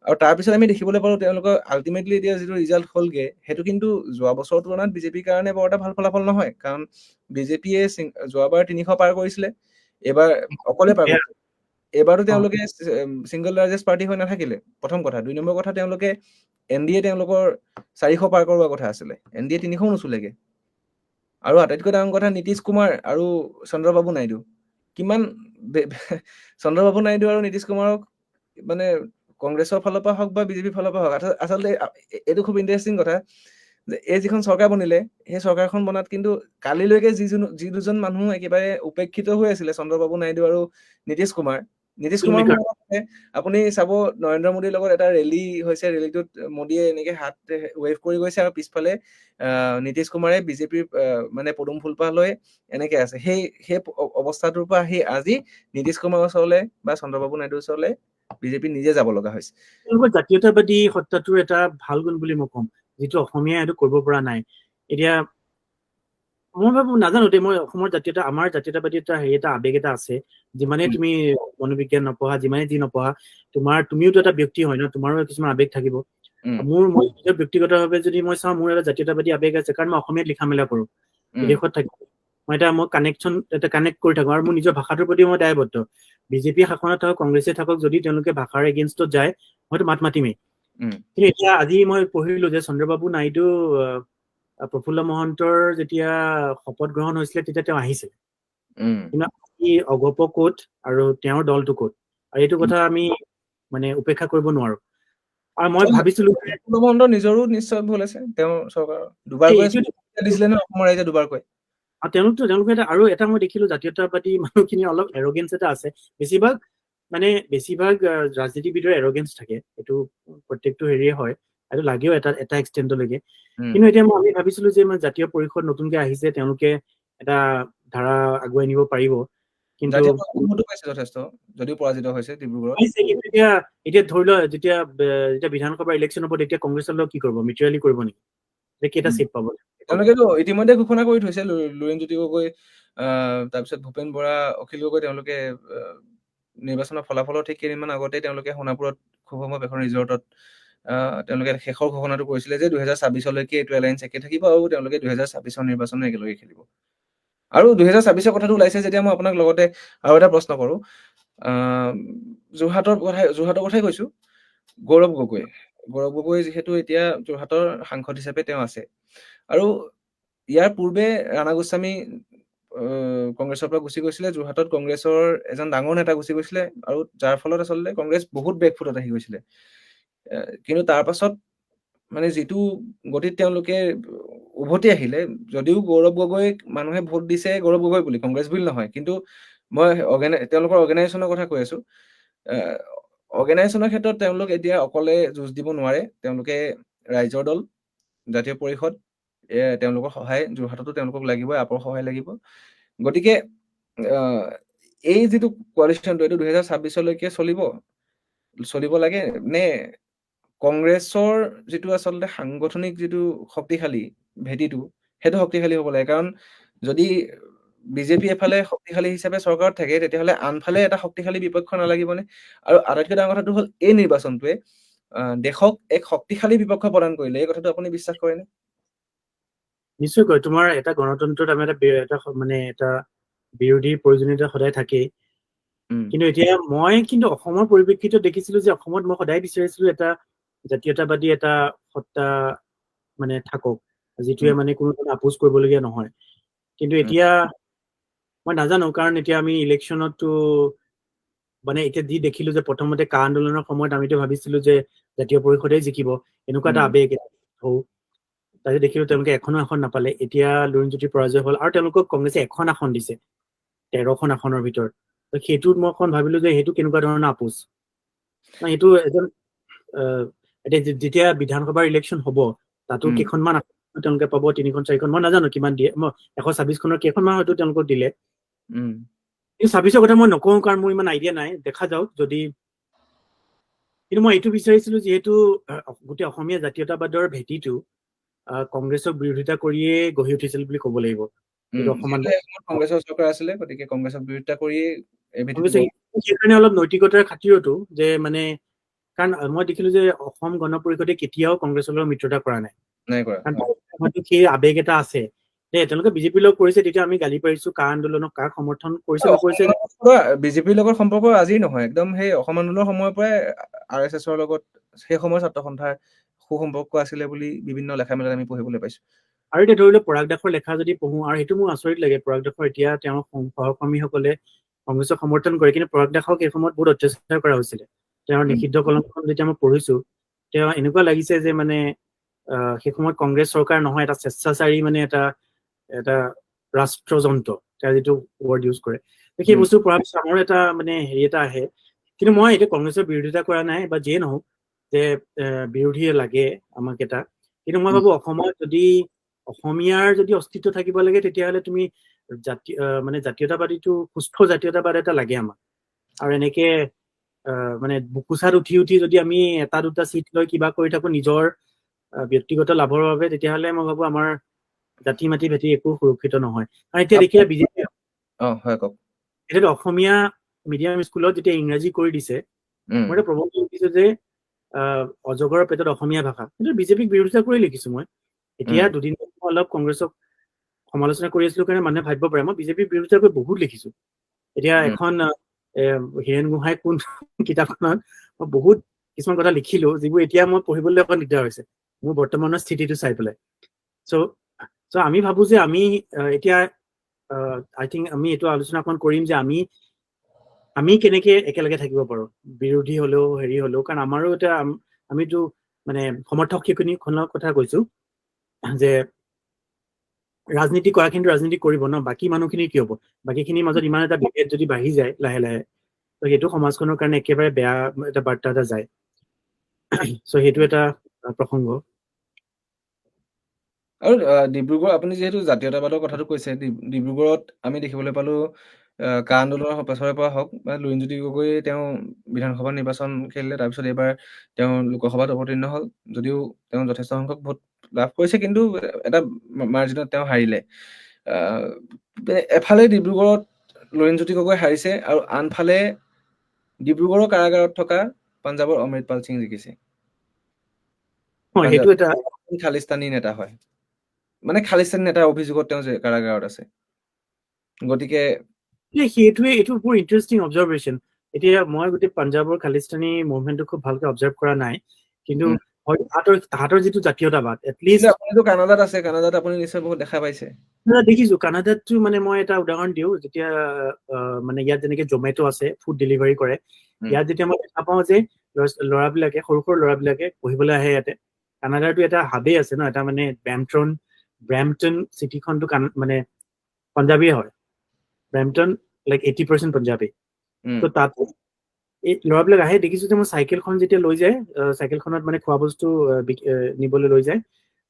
আৰু তাৰপিছত আমি দেখিবলৈ পালো তেওঁলোকৰ আল্টিমেটলি এতিয়া যিটো ৰিজাল্ট হ'লগে, সেইটো কিন্তু যোৱা বছৰৰ তুলনাত বিজেপিৰ কাৰণে বৰ এটা ভাল ফলাফল নহয়। কাৰণ বিজেপিয়ে যোৱাবাৰ 300 পাৰ কৰিছিলে, এইবাৰ অকলে পাৰ কৰিছে। এইবাৰতো তেওঁলোকে ছিংগল লাৰ্জেষ্ট পাৰ্টি হৈ নাথাকিলে, প্ৰথম কথা। 2 নম্বৰ কথা, তেওঁলোকে NDA তেওঁলোকৰ 400 পাৰ কৰোৱাৰ কথা আছিলে, NDA 300 নোচুলেগে। আৰু আটাইতকৈ ডাঙৰ কথা, নীতিশ কুমাৰ আৰু চন্দ্ৰবাবু নাইডু কিমান চন্দ্ৰবাবু নাইডু আৰু নীতিশ কুমাৰক মানে কংগ্ৰেছৰ ফালৰ পৰা হওক বা বিজেপিৰ ফালৰ পৰা হওক, আচলতে এইটো খুব ইণ্টাৰেষ্টিং কথা যে এই যিখন চৰকাৰ বনিলে, সেই চৰকাৰখন বনাত কিন্তু কালিলৈকে যি দুজন মানুহ একেবাৰে উপেক্ষিত হৈ আছিলে, চন্দ্ৰবাবু নাইডু আৰু নীতিশ কুমাৰ Filmmaker. আপুনি চাব, নৰেন্দ্ৰ মোদীৰ লগত এটা ৰেলী হৈছে, ৰেলীটোত মোদীয়ে এনেকে হাত ৱেভ কৰি গৈছে আৰু পিছফালে নীতিশ কুমাৰে বিজেপিৰ মানে পদুম ফুলপাহ লৈ এনেকে আছে। সেই অৱস্থাটোৰ পৰা আহি আজি নীতিশ কুমাৰৰ ওচৰলে বা চন্দ্ৰবাবু নাইডুৰ ওচৰলে বিজেপি নিজে যাব লগা হৈছে। তেওঁলোকৰ জাতীয়তাবাদী সত্তাটোৰ এটা ভাল গুণ বুলি মই ক'ম, যিটো অসমীয়াই এইটো কৰিব পৰা নাই। এতিয়া মই ভাবো, নাজানো দেই, মই অসমৰ আমাৰ জাতীয়তাবাদী এটা আবেগ এটা আছে। যিমানে তুমি মনোবিজ্ঞান নপঢ়া, যিমানে যি নপঢ়া, তুমিওতো এটা ব্যক্তি হয় ন, তোমাৰো কিছুমান আবেগ থাকিব। মই নিজৰ ব্যক্তিগতভাৱে যদি মই চাওঁ, মোৰ এটা জাতীয়তাবাদী আবেগ আছে, কাৰণ মই অসমীয়াত লিখা মেলা কৰো, বিদেশত থাকি মই কানেক্ট কৰি থাকো, আৰু মোৰ নিজৰ ভাষাটোৰ প্ৰতি মই দায়বদ্ধ। বিজেপি শাসনত থাকক, কংগ্ৰেছে থাকক, যদি তেওঁলোকে ভাষাৰ এগেইনষ্টত যায়, মইতো মাত মাতিমেই। কিন্তু এতিয়া আজি মই পঢ়িলো যে চন্দ্ৰবাবু নাইডু প্ৰফুল্ল মহন্তৰ যেতিয়া শপত গ্ৰহণ হৈছিলে, তেতিয়া তেওঁ আহিছিল। কিন্তু অগপ ক'ত আৰু তেওঁৰ দলটো ক'ত, আৰু এইটো কথা আমি মানে উপেক্ষা কৰিব নোৱাৰো। আৰু মই ভাবিছিলো প্ৰফুল্ল মহন্তৰ নিজৰো নিশ্চয় ভুল আছে, তেওঁৰ চৰকাৰ দুবাৰকৈ দিছিলে ন অসমৰ ৰাইজে, দুবাৰকৈ। তেওঁলোকে আৰু এটা মই দেখিলো, জাতীয়তাবাদী মানুহখিনি অলপ এৰগেঞ্চ এটা আছে। বেছিভাগ ৰাজনীতিবিদৰ এৰগেঞ্চ থাকে, এইটো প্ৰত্যেকটো হেৰিয়ে হয়, এইটো লাগেও এটা এক্সটেণ্টলৈকে। কিন্তু এতিয়া আমি ভাবিছিলো যে জাতীয় পৰিষদ নতুনকে আহিছে, তেওঁলোকে এটা ধাৰা আগুৱাই নিব পাৰিব। কিন্তু যথেষ্ট, যদিও পৰাজিত হৈছে ডিব্ৰুগড়ত। এতিয়া ধৰি লোৱা, যেতিয়া বিধানসভা ইলেকশ্যন হ'ব, তেতিয়া কংগ্ৰেছৰ লগত কি কৰিব, মিত্ৰালি কৰিব নেকি? কেইটা চিট পাব? তেওঁলোকেতো ইতিমধ্যে ঘোষণা কৰি থৈছে, লুৰিণজ্যোতি গগৈ, তাৰপিছত ভূপেন বৰা, অখিল গগৈ, তেওঁলোকে নিৰ্বাচনৰ ফলাফলৰ ঠিক কেইদিনমান আগতে তেওঁলোকে সোণাপুৰত খুব সম্ভৱ এখন ৰিজৰ্টত তেওঁলোকে শেষৰ ঘোষণাটো কৰিছিলে যে 2026লৈকে এইটো এলায়েন্স একে থাকিব, আৰু তেওঁলোকে 2026ৰ নিৰ্বাচনো একেলগে খেলিব। আৰু 2026ৰ কথাটো ওলাইছে যেতিয়া, মই আপোনাক লগতে আৰু এটা প্ৰশ্ন কৰো। যোৰহাটৰ কথাই কৈছো। গৌৰৱ গগৈ যিহেতু এতিয়া যোৰহাটৰ সাংসদ হিচাপে তেওঁ আছে, আৰু ইয়াৰ পূৰ্বে ৰাণা গোস্বামী কংগ্ৰেছৰ পৰা গুচি গৈছিলে, যোৰহাটত কংগ্ৰেছৰ এজন ডাঙৰ নেতা গুচি গৈছিলে, আৰু যাৰ ফলত আচলতে কংগ্ৰেছ বহুত বেকফুটত আহি গৈছিলে। কিন্তু তাৰ পাছত মানে যিটো গতিত তেওঁলোকে উভতি আহিলে, যদিও গৌৰৱ গগৈক মানুহে ভোট দিছে গৌৰৱ গগৈ বুলি, কংগ্ৰেছ বুলি নহয়, কিন্তু মই তেওঁলোকৰ অৰ্গেনাইজেশ্যনৰ কথা কৈ আছো। অৰ্গেনাইজেশ্যনৰ ক্ষেত্ৰত তেওঁলোক এতিয়া অকলে যুঁজ দিব নোৱাৰে, তেওঁলোকে ৰাইজৰ দল, জাতীয় পৰিষদ, তেওঁলোকৰ সহায় যোৰহাটতো তেওঁলোকক লাগিবই, আপৰ সহায় লাগিব। গতিকে এই যিটো কোৱালিশ্যনটো, এইটো 2026লৈকে চলিব লাগে নে কংগ্ৰেছৰ যিটো আচলতে সাংগঠনিক যিটো শক্তিশালী ভেটিটো, সেইটো শক্তিশালী হ'ব লাগে? কাৰণ যদি বিজেপি এফালে শক্তিশালী হিচাপে চৰকাৰত থাকে, তেতিয়াহ'লে আনফালে এটা শক্তিশালী বিপক্ষ নালাগিবনে? আৰু আটাইতকৈ ডাঙৰ কথাটো হ'ল, এই নিৰ্বাচনটোৱে দেশক এক শক্তিশালী বিপক্ষ প্ৰদান কৰিলে, এই কথাটো আপুনি বিশ্বাস কৰেনে? নিশ্চয়কৈ। তোমাৰ এটা গণতন্ত্ৰত আমি এটা বিৰোধীৰ প্ৰয়োজনীয়তা সদায় থাকেই। কিন্তু এতিয়া মই অসমৰ পৰিপ্ৰেক্ষিতত দেখিছিলো যে অসমত মই সদায় বিচাৰিছিলো এটা জাতীয়তাবাদী এটা সত্তা মানে থাকক, যিটোৱে মানে কোনো আপোচ কৰিবলগীয়া নহয়। কিন্তু এতিয়া মই নাজানো, কাৰণ এতিয়া আমি ইলেকশ্যনতো এতিয়া যি দেখিলো যে প্ৰথমতে কা আন্দোলনৰ সময়ত আমিতো ভাবিছিলো যে জাতীয় পৰিষদে জিকিব, এনেকুৱা এটা আবেগ হওঁ। তাৰপিছত দেখিলো তেওঁলোকে এখন নাপালে। এতিয়া লুৰিণজ্যোতি পৰাজয় হ'ল, আৰু তেওঁলোকক কংগ্ৰেছে এখন আসন দিছে 13খন আসনৰ ভিতৰত। সেইটোত মই ভাবিলো যে সেইটো কেনেকুৱা ধৰণৰ আপোচ। সেইটো এজন এতিয়া যেতিয়া বিধানসভাৰ ইলেকশ্যন হ'ব, তাতো কেইখনমান তেওঁলোকে পাব, 3খন 4খন, মই নাজানো কিমান দিয়ে। 126খনৰ কেইখনমান হয়তো তেওঁলোকক দিলে। এই 26ৰ কথা মই নকওঁ, কাৰণ মোৰ ইমান আইডিয়া নাই, দেখা যাওক যদি। কিন্তু মই এইটো বিচাৰিছিলো, যিহেতু গোটেই অসমীয়া জাতীয়তাবাদৰ ভেটিটো কংগ্ৰেছক বিৰোধিতা কৰিয়ে গঢ়ি উঠিছিল বুলি ক'ব লাগিব। কংগ্ৰেছৰ চৰকাৰ আছিলে, গতিকে কংগ্ৰেছক বিৰোধিতা কৰিয়ে সেইকাৰণে অলপ নৈতিকতাৰ খাতিৰতো, যে কাৰণ মই দেখিলো যে অসম গণ পৰিষদে কেতিয়াও কংগ্ৰেছৰ লগত মিত্ৰতা কৰা নাই। সেই আবেগ এটা আছে, তেওঁলোকে বিজেপিৰ লগত কৰিছে, তেতিয়া আমি গালি পাৰিছো কা আন্দোলনক, কাক সমৰ্থন কৰিছে নকৰিছে। বিজেপিৰ লগত সম্পৰ্ক আজিৰ নহয়, একদম সেই অসম আন্দোলনৰ সময়ৰ পৰাই RSSৰ লগত, সেই সময়ৰ ছাত্ৰ সন্থাৰ সুসম্পৰ্ক আছিলে বুলি বিভিন্ন লেখা মেলাত আমি পঢ়িবলৈ পাইছো। আৰু এতিয়া ধৰি লওক পৰাগ দাসৰ লেখা যদি পঢ়ো, আৰু সেইটো মোৰ আচৰিত লাগে, পৰাগ দাসৰ এতিয়া তেওঁৰ সহকৰ্মীসকলে কংগ্ৰেছক সমৰ্থন কৰে, কিন্তু পৰাগ দাসক এই সময়ত বহুত অত্যাচাৰ কৰা হৈছিলে। তেওঁৰ নিষিদ্ধ কলমখন যেতিয়া মই পঢ়িছো, তেওঁ এনেকুৱা লাগিছে যে মানে সেই সময়ত কংগ্ৰেছ চৰকাৰ নহয়, এটা স্বেচ্ছাচাৰী মানে এটা ৰাষ্ট্ৰযন্ত্ৰ, তেওঁ যিটো ৱৰ্ড ইউজ কৰে, সেই বস্তু পঢ়াৰ পিছত আমাৰো এটা মানে হেৰি এটা আহে। কিন্তু মই এতিয়া কংগ্ৰেছৰ বিৰোধিতা কৰা নাই বা যিয়ে নহওক, যে বিৰোধী লাগে আমাক এটা, কিন্তু মই ভাবো অসমত যদি অসমীয়াৰ যদি অস্তিত্ব থাকিব লাগে, তেতিয়াহ'লে তুমি মানে জাতীয়তাবাদীটো সুস্থ জাতীয়তাবাদ এটা লাগে আমাক। আৰু এনেকে মানে বুকুচাত উঠি উঠি যদি আমি এটা দুটা চিট লৈ কিবা কৰি থাকো নিজৰ ব্যক্তিগত লাভৰ বাবে, তেতিয়াহ'লে মই ভাবো আমাৰ জাতি মাটি ভেটি একো সুৰক্ষিত নহয়। আৰু এতিয়া দেখিলে বিজেপি হয় কওক। এতিয়াতো অসমীয়া মিডিয়াম স্কুলত যেতিয়া ইংৰাজী কৰি দিছে, মই এটা প্ৰবন্ধ লিখিছো যে অজগৰৰ পেটত অসমীয়া ভাষা, কিন্তু বিজেপিক বিৰোধিতা কৰি লিখিছো মই। এতিয়া দুদিন অলপ কংগ্ৰেছক সমালোচনা কৰি আছিলো কাৰণে মানুহে ভাবিব পাৰে মই বিজেপিৰ বিৰোধিতা কৰি বহুত লিখিছো। এতিয়া এখন হীৰেণ গোহাঁই কোন কিতাপখনত মই বহুত কিছুমান কথা লিখিলো, যিবোৰ এতিয়া মই পঢ়িবলৈ অকণ দিগদাৰ হৈছে মোৰ বৰ্তমানৰ স্থিতিটো চাই পেলাই। চ' আমি ভাবো যে আমি এতিয়া আই থিংক আমি এইটো আলোচনা অকণ কৰিম যে আমি কেনেকে একেলগে থাকিব পাৰো, বিৰোধী হলেও হেৰি হলেও, কাৰণ আমাৰো এটা আমিতো মানে সমৰ্থক সেইখিনিখনৰ কথা কৈছো, যে ৰাজনীতি কৰাখিনি ৰাজনীতি কৰিব ন, বাকী মানুহখিনি কি হব, বাকীখিনিৰ মাজত ইমান এটা বিভেদ যদি বাঢ়ি যায় লাহে লাহে, ত' সেইটো সমাজখনৰ কাৰণে একেবাৰে বেয়া এটা বাৰ্তা এটা যায়। চ' সেইটো এটা প্ৰসংগ। আৰু ডিব্ৰুগড়, আপুনি যিহেতু জাতীয়তাবাদৰ কথাটো কৈছে, ডিব্ৰুগড়ত আমি দেখিবলৈ পালো কা আন্দোলনৰ পাছৰে পৰা হওক বা লুৰিণজ্যোতি গগৈ তেওঁ বিধানসভা নিৰ্বাচন খেলিলে, তাৰপিছত এইবাৰ তেওঁ লোকসভাত অৱতীৰ্ণ হল, যদিও তেওঁ যথেষ্ট সংখ্যক ভোট লাভ কৰিছে, কিন্তু এটা মাৰ্জিনত তেওঁ হাৰিলে। এফালে ডিব্ৰুগড়ত লুৰিণজ্যোতি গগৈ হাৰিছে, আৰু আনফালে ডিব্ৰুগড়ৰ কাৰাগাৰত থকা পাঞ্জাৱৰ অমৃতপাল সিং জিকিছে। সেইটো এটা খালিস্তানী নেতা হয়, মানে খালিস্তানী নেতাৰ অভিযোগত তেওঁ যে কাৰাগাৰত আছে। গতিকে সেইটোৱে, এইটো বৰ ইণ্টাৰেষ্টিং অবজাৰভেশ্যন। এতিয়া মই গোটেই পাঞ্জাৱৰ খালিস্তানী মুভমেণ্টটো খুব ভালকে অবজাৰ্ভ কৰা নাই, কিন্তু তাহাঁতৰ যিটো জাতীয়তাবাদ, এটলিষ্ট আপুনিতো কানাডাত আছে, কানাডাত আপুনি নিশ্চয় বহুত দেখা পাইছে। দেখিছো কানাডাতটো, মানে মই এটা উদাহৰণ দিওঁ, যেতিয়া মানে ইয়াত যেনেকে জমেট' আছে, ফুড ডেলিভাৰী কৰে, ইয়াত যেতিয়া মই দেখা পাওঁ যে ল'ৰাবিলাকে, সৰু সৰু ল'ৰাবিলাকে পঢ়িবলৈ আহে ইয়াতে, কানাডাৰটো এটা হাবেই আছে ন, এটা মানে ব্ৰেম্পটন চিটিখনটো মানে পাঞ্জাৱীয়ে হয়, ব্ৰেম্পটন লাইক 80% পাঞ্জাৱী। ত' তাত এই ল'ৰাবিলাক আহে, দেখিছো যে মই চাইকেলখন যেতিয়া লৈ যায়, চাইকেলখনত মানে খোৱা বস্তু নিবলৈ লৈ যায়,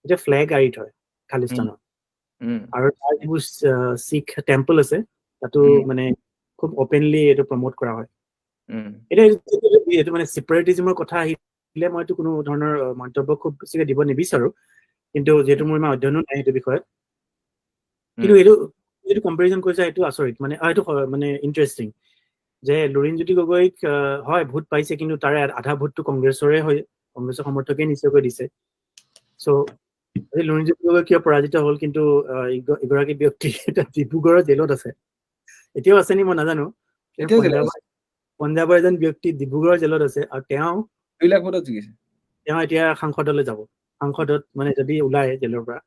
তেতিয়া ফ্লেগ আঁৰি থয় খালিস্তানৰ। আৰু তাৰ যিবোৰ শিখ টেম্পল আছে, তাতো মানে খুব অপেনলি এইটো প্ৰমোট কৰা হয়। এতিয়া এইটো মানে ছেপাৰেটিজিমৰ কথা আহিলে মইতো কোনো ধৰণৰ মন্তব্য খুব বেছিকে দিব নিবিচাৰো, কিন্তু যিহেতু মোৰ ইমান অধ্যয়নো নাই সেইটো বিষয়ত, কিন্তু এইটো কম্পেৰিজন কৰিছে, এইটো আচৰিত, মানে এইটো মানে ইণ্টাৰেষ্টিং যে লুৰিণজ্যোতি গগৈক হয় ভোট পাইছে, কিন্তু তাৰে আধা ভোটটো কংগ্ৰেছৰে হয়, কংগ্ৰেছৰ সমৰ্থকে নিশ্চয়কৈ দিছে। চ' লুৰিণজ্যোতি গগৈ কিয় পৰাজিত হল, কিন্তু এগৰাকী ব্যক্তি এটা ডিব্ৰুগড়ৰ জেলত আছে, এতিয়াও আছে নি মই নাজানো, পঞ্জাৱৰ এজন ব্যক্তি ডিব্ৰুগড়ৰ জেলত আছে, আৰু তেওঁ 2 লাখ ভোটত জিকিছে। তেওঁ এতিয়া সাংসদলৈ যাব, সাংসদত মানে যদি ওলাই জেলৰ পৰা।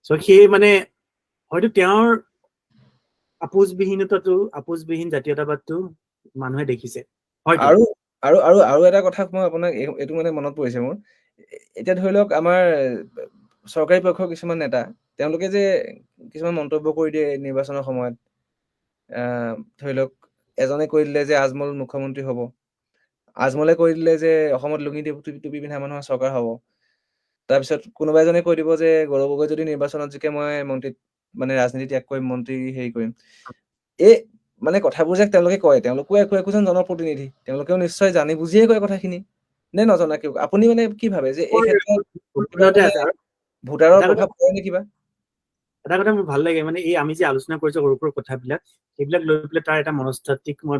চ' সেই মানে হয়তো তেওঁৰ আপোচবিহীন জাতীয়তাবাদটো মানুহে দেখিছে হয়তো। আৰু এটা কথা মই আপোনাক এইটো মানে মনত পৰিছে মোৰ, এতিয়া ধৰি লওক আমাৰ চৰকাৰী পক্ষৰ কিছুমান নেতা, তেওঁলোকে যে কিছুমান মন্তব্য কৰি দিয়ে নিৰ্বাচনৰ সময়ত, ধৰি লওক এজনে কৈ দিলে যে আজমল মুখ্যমন্ত্ৰী হ'ব, আজমলে কৈ দিলে যে অসমত লুঙি টুপি পিন্ধা মানুহৰ চৰকাৰ হ'ব, তাৰপিছত কোনোবা এজনে কৈ দিব যে গৌৰৱ গগৈ যদি নিৰ্বাচনত জিকে মই মানে ৰাজনীতি ত্যাগ কৰিম, মন্ত্ৰী হেৰি কৰিম। এই মানে কথাবোৰ যে তেওঁলোকে কয়, তেওঁলোকো একোজন জনপ্ৰতিনিধি, তেওঁলোকেও নিশ্চয় জানি বুজিয়ে কয় কথাখিনি, নে নজনাকে? আপুনি মানে কি ভাবে যে এই ক্ষেত্ৰত ভোটাৰৰ প্ৰভাৱ পৰে নে কিবা? এটা কথা মোৰ ভাল লাগে, মানে এই আমি যে আলোচনা কৰিছো সৰু সৰু কথাবিলাক, সেইবিলাক লৈ পেলাই তাৰ এটা মনস্তাত্ত্বিক মই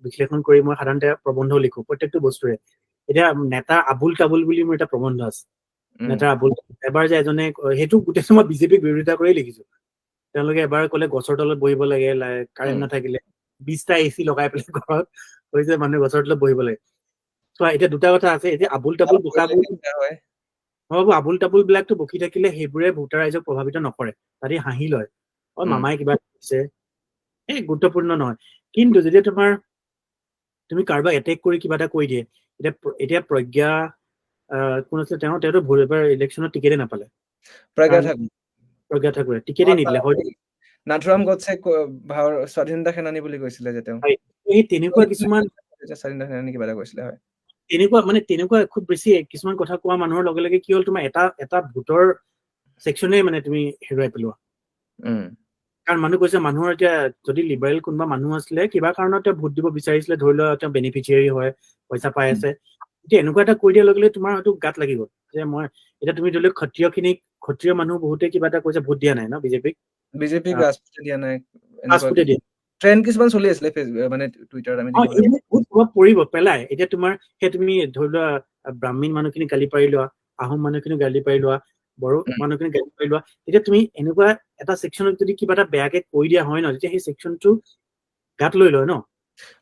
বিশ্লেষণ কৰি মই সাধাৰণতে প্ৰবন্ধও লিখো প্ৰত্যেকটো বস্তুৰে। এতিয়া নেতা আবুল কাবুল বুলি মোৰ এটা প্ৰবন্ধ আছে, নেতা আবুল। এবাৰ যে এজনে, সেইটো গোটেই মই বিজেপিক বিৰোধিতা কৰি লিখিছো। তেওঁলোকে এবাৰ কলে গছৰ তলত বহিব লাগে, কাৰেণ্ট নাথাকিলে 20টা AC লগাই পেলাই ঘৰত কৈছে মানুহে গছৰ তলত বহিব লাগে। চোৱা এতিয়া দুটা কথা আছে, এতিয়া আবুল তাবুল বোকাবোৰ হয় মই ভাবো আবুল তাবুল বিলাকতো বকি থাকিলে সেইবোৰে ভোটাৰ ৰাইজক প্ৰভাৱিত নকৰে, তাতে হাঁহি লয়, মামাই কিবা কৰিছে, গুৰুত্বপূৰ্ণ নহয়। কিন্তু যেতিয়া তুমি কাৰোবাক এটেক কৰি কিবা এটা কৈ দিয়ে, এতিয়া প্ৰজ্ঞা কোন আছিলে, তেওঁতো এবাৰ ইলেকশ্যনত টিকেটে নাপালে, প্ৰজ্ঞা কাৰণ ঠাকুৰ প্ৰজ্ঞা ঠাকুৰে টিকেটে নিদিলে, হয়তো নাথুৰাম গডছে স্বাধীনতা সেনানী বুলি কৈছিলে যে তেওঁ এই তেনেকুৱা কিছুমান স্বাধীনতা সেনানী কিবা এটা কৈছিলে হয় তেনেকুৱা খুব বেছি কিছুমান কথা কোৱা মানুহৰ লগে লগে কি হ'ল, তোমাৰ এটা ভোটৰ ছেকশ্যনে মানে তুমি হেৰুৱাই পেলোৱা। কাৰণ মানুহ কৈছে, মানুহৰ এতিয়া যদি লিবাৰেল কোনোবা মানুহ আছিলে, কিবা কাৰণত তেওঁ ভোট দিব বিচাৰিছিলে, ধৰি লোৱা তেওঁ বেনিফিচিয়াৰী হয়, পইচা পাই আছে, এতিয়া এনেকুৱা এটা কৈ দিয়াৰ লগে লগে তোমাৰ হয়তো গাত লাগি গ'ল যে মই এতিয়া তুমি ধৰি লওক ক্ষত্ৰিয় মানুহ বহুতে কিবা এটা কৈছে, ভোট দিয়া নাই ন বিজেপিক ৰাজপুতে দিয়া নাই, এনেকুৱা ৰাজপুতে দিয়ে, ট্ৰেণ্ড কিছুমান চলি আছিলে মানে টুইটাৰত আমি দেখিবলৈ এইবোৰ বহুত প্ৰভাৱ পৰিব পেলাই। এতিয়া তুমি ধৰি লোৱা ব্ৰাহ্মণ মানুহখিনি গালি পাৰি লোৱা, আহোম মানুহখিনি গালি পাৰি লোৱা, বড়ো মানুহখিনি গালি পাৰি লোৱা, তেতিয়া তুমি এনেকুৱা এটা ছেকশ্যনত যদি কিবা এটা বেয়াকে কৈ দিয়া হয় ন, তেতিয়া সেই ছেকশ্যনটো গাত লৈ লয় ন।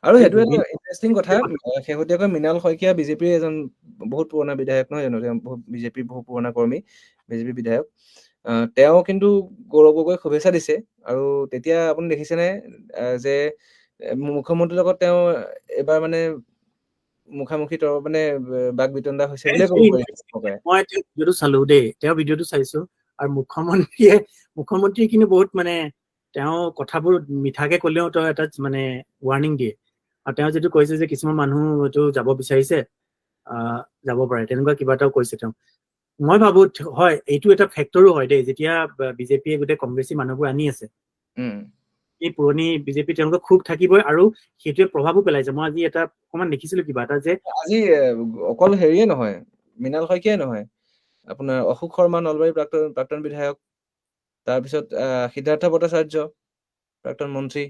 আৰু সেইটো এটা ইণ্টাৰেষ্টিং কথা, শেহতীয়াকৈ মৃণাল শইকীয়া বিজেপিৰ এজন বহুত পুৰণা বিধায়ক নহয় জানো, তেওঁ বিজেপিৰ বহুত পুৰণা কৰ্মী, বিজেপি বিধায়ক, তেওঁ কিন্তু গৌৰৱ গগৈক শুভেচ্ছা দিছে। আৰু তেতিয়া আপুনি দেখিছেনে যে মুখ্যমন্ত্ৰীৰ লগত তেওঁ এবাৰ মানে মুখামুখি মানে বাক বিতণ্ডা হৈছে বুলিয়ে ক'ব পাৰি। মই ভিডিঅ'টো চালো দেই, তেওঁ ভিডিঅ'টো চাইছো, আৰু মুখ্যমন্ত্ৰী কিন্তু বহুত মানে তেওঁ কথাবোৰ মিঠাকে কলেও তেওঁ এটা মানে ৱাৰ্ণিং দিয়ে, আৰু তেওঁ যিটো কৈছে যে কিছুমান মানুহ হয়তো যাব বিচাৰিছে, যাব পাৰে, তেনেকুৱা কিবা এটাও কৈছে তেওঁ। মই ভাবো হয়, এইটো এটা ফেক্টৰো হয় দেই, যেতিয়া বিজেপিয়ে গোটেই কংগ্ৰেছী মানুহবোৰ আনি আছে, এই পুৰণি বিজেপি তেওঁলোকৰ খুব থাকিবই, আৰু সেইটোৱে প্ৰভাৱো পেলাইছে। মই আজি এটা অকমান দেখিছিলো কিবা এটা, যে আজি অকল হেৰিয়ে নহয়, মৃণাল শইকীয়াই নহয়, আপোনাৰ অশোক শৰ্মা নলবাৰীৰ প্ৰাক্তন বিধায়ক, তাৰপিছত সিদ্ধাৰ্থ ভট্টাচাৰ্য প্ৰাক্তন মন্ত্ৰী,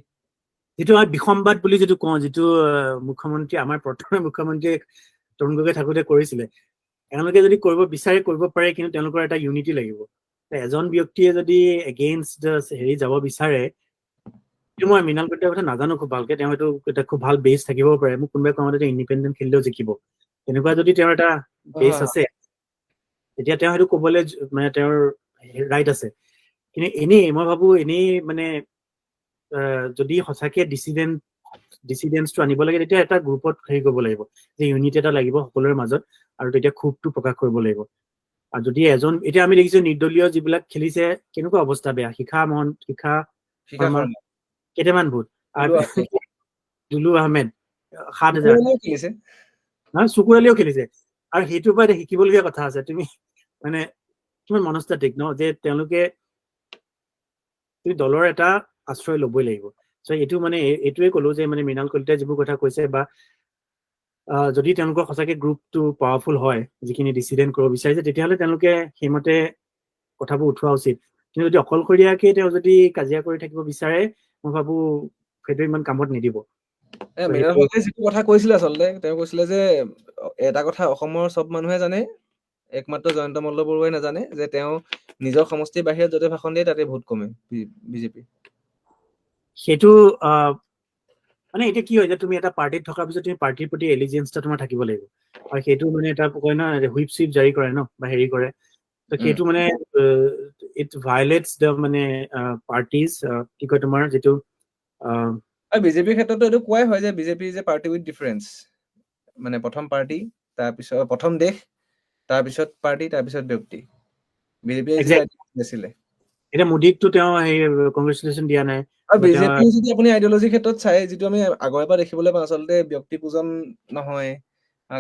যিটো আমি বিসম্বাদ বুলি যিটো কওঁ, যিটো মুখ্যমন্ত্ৰী আমাৰ প্ৰথমে মুখ্যমন্ত্ৰীয়ে তৰুণ গগৈ থাকোঁতে কৰিছিলে, এওঁলোকে যদি কৰিব বিচাৰে কৰিব পাৰে, কিন্তু তেওঁলোকৰ এটা ইউনিটি লাগিব। এজন ব্যক্তিয়ে যদি এগেইনষ্ট হেৰি যাব বিচাৰে, মই মৃণাল শইকীয়াৰ কথা নাজানো খুব ভালকে, তেওঁ হয়তো এটা খুব ভাল বেছ থাকিবও পাৰে, মোক কোনোবাই কোৱা মতে ইণ্ডিপেণ্ডেণ্ট খেলিলেও জিকিব, তেনেকুৱা যদি তেওঁৰ এটা বেছ আছে, তেতিয়া তেওঁ সেইটো কবলৈ মানে তেওঁৰ ৰাইট আছে। কিন্তু এনেই মই ভাবো এনেই মানে যদি সঁচাকে ডিচিডেন্সটো আনিব লাগে, তেতিয়া এটা গ্ৰুপত হেৰি কৰিব লাগিব, যে ইউনিট এটা লাগিব সকলোৰে মাজত, আৰু তেতিয়া ক্ষোভটো প্ৰকাশ কৰিব লাগিব। আৰু যদি এতিয়া আমি দেখিছো নিৰ্দলীয় যিবিলাক খেলিছে, কেনেকুৱা অৱস্থা বেয়া, শিখা শৰ্মা কেইটামান ভোট, দুলু আহমেদ 7,000, চুকুৰালিও খেলিছে। আৰু সেইটোৰ পৰা শিকিবলগীয়া কথা আছে, তুমি মানে কিমান মনস্তাত্ত্বিক ন, যে তেওঁলোকে দলৰ এটা আশ্ৰয় লবই লাগিব। এইটো মানে এইটোৱে কলো যে মানে মৃণাল কলিতাই যিবোৰ কথা কৈছে, বা যদি তেওঁলোকৰ সঁচাকে গ্ৰুপটো পাৱাৰফুল হয়, যিখিনি ডিচিডেণ্ট কৰিব বিচাৰিছে, তেতিয়াহ'লে তেওঁলোকে সেইমতে কথাবোৰ উঠোৱা উচিত। কিন্তু যদি অকলশৰীয়াকে তেওঁ যদি কাজিয়া কৰি থাকিব বিচাৰে, মই ভাবো সেইটো ইমান কামত নিদিব। মৃণাল শইকীয়াই যিটো কথা কৈছিলে, আচলতে তেওঁ কৈছিলে যে এটা কথা অসমৰ চব মানুহে জানে, একমাত্ৰ জয়ন্ত মল্ল বৰুৱাই নাজানে, যে তেওঁ নিজৰ সমষ্টিৰ বাহিৰত য'তে ভাষণ দিয়ে তাতে ভোট কমে বিজেপি। সেইটো মানে এতিয়া কি হয়, যে তুমি এটা পাৰ্টিত থকাৰ পিছত তুমি পাৰ্টিৰ প্ৰতি এলিজিয়েন্স এটা তোমাৰ থাকিব লাগিব, আৰু সেইটো মানে এটা কয় ন, হুইপ চুইপ জাৰি কৰে ন, বা হেৰি কৰে, তো সেইটো মানে ইট ভায়লেটছ দ্য মানে পাৰ্টিজ, কি কয় তোমাৰ যিটো বিজেপিৰ ক্ষেত্ৰতো এইটো কোৱাই হয়, যে বিজেপি যে পাৰ্টি উইথ ডিফাৰেন্স, মানে প্ৰথম পাৰ্টি, তাৰপিছত প্ৰথম দেশ, তাৰপিছত পাৰ্টি, তাৰপিছত ব্যক্তি। বিজেপিয়ে আছিলে, এতিয়া মোদীকতো তেওঁ কংগ্ৰেচুলেশ্যন দিয়া নাই। আৰু বিজেপি যদি আপুনি আইডিঅলজিৰ ক্ষেত্ৰত চাই, যিটো আমি আগৰে পৰা দেখিবলৈ পাওঁ, আচলতে ব্যক্তি পূজন নহয়,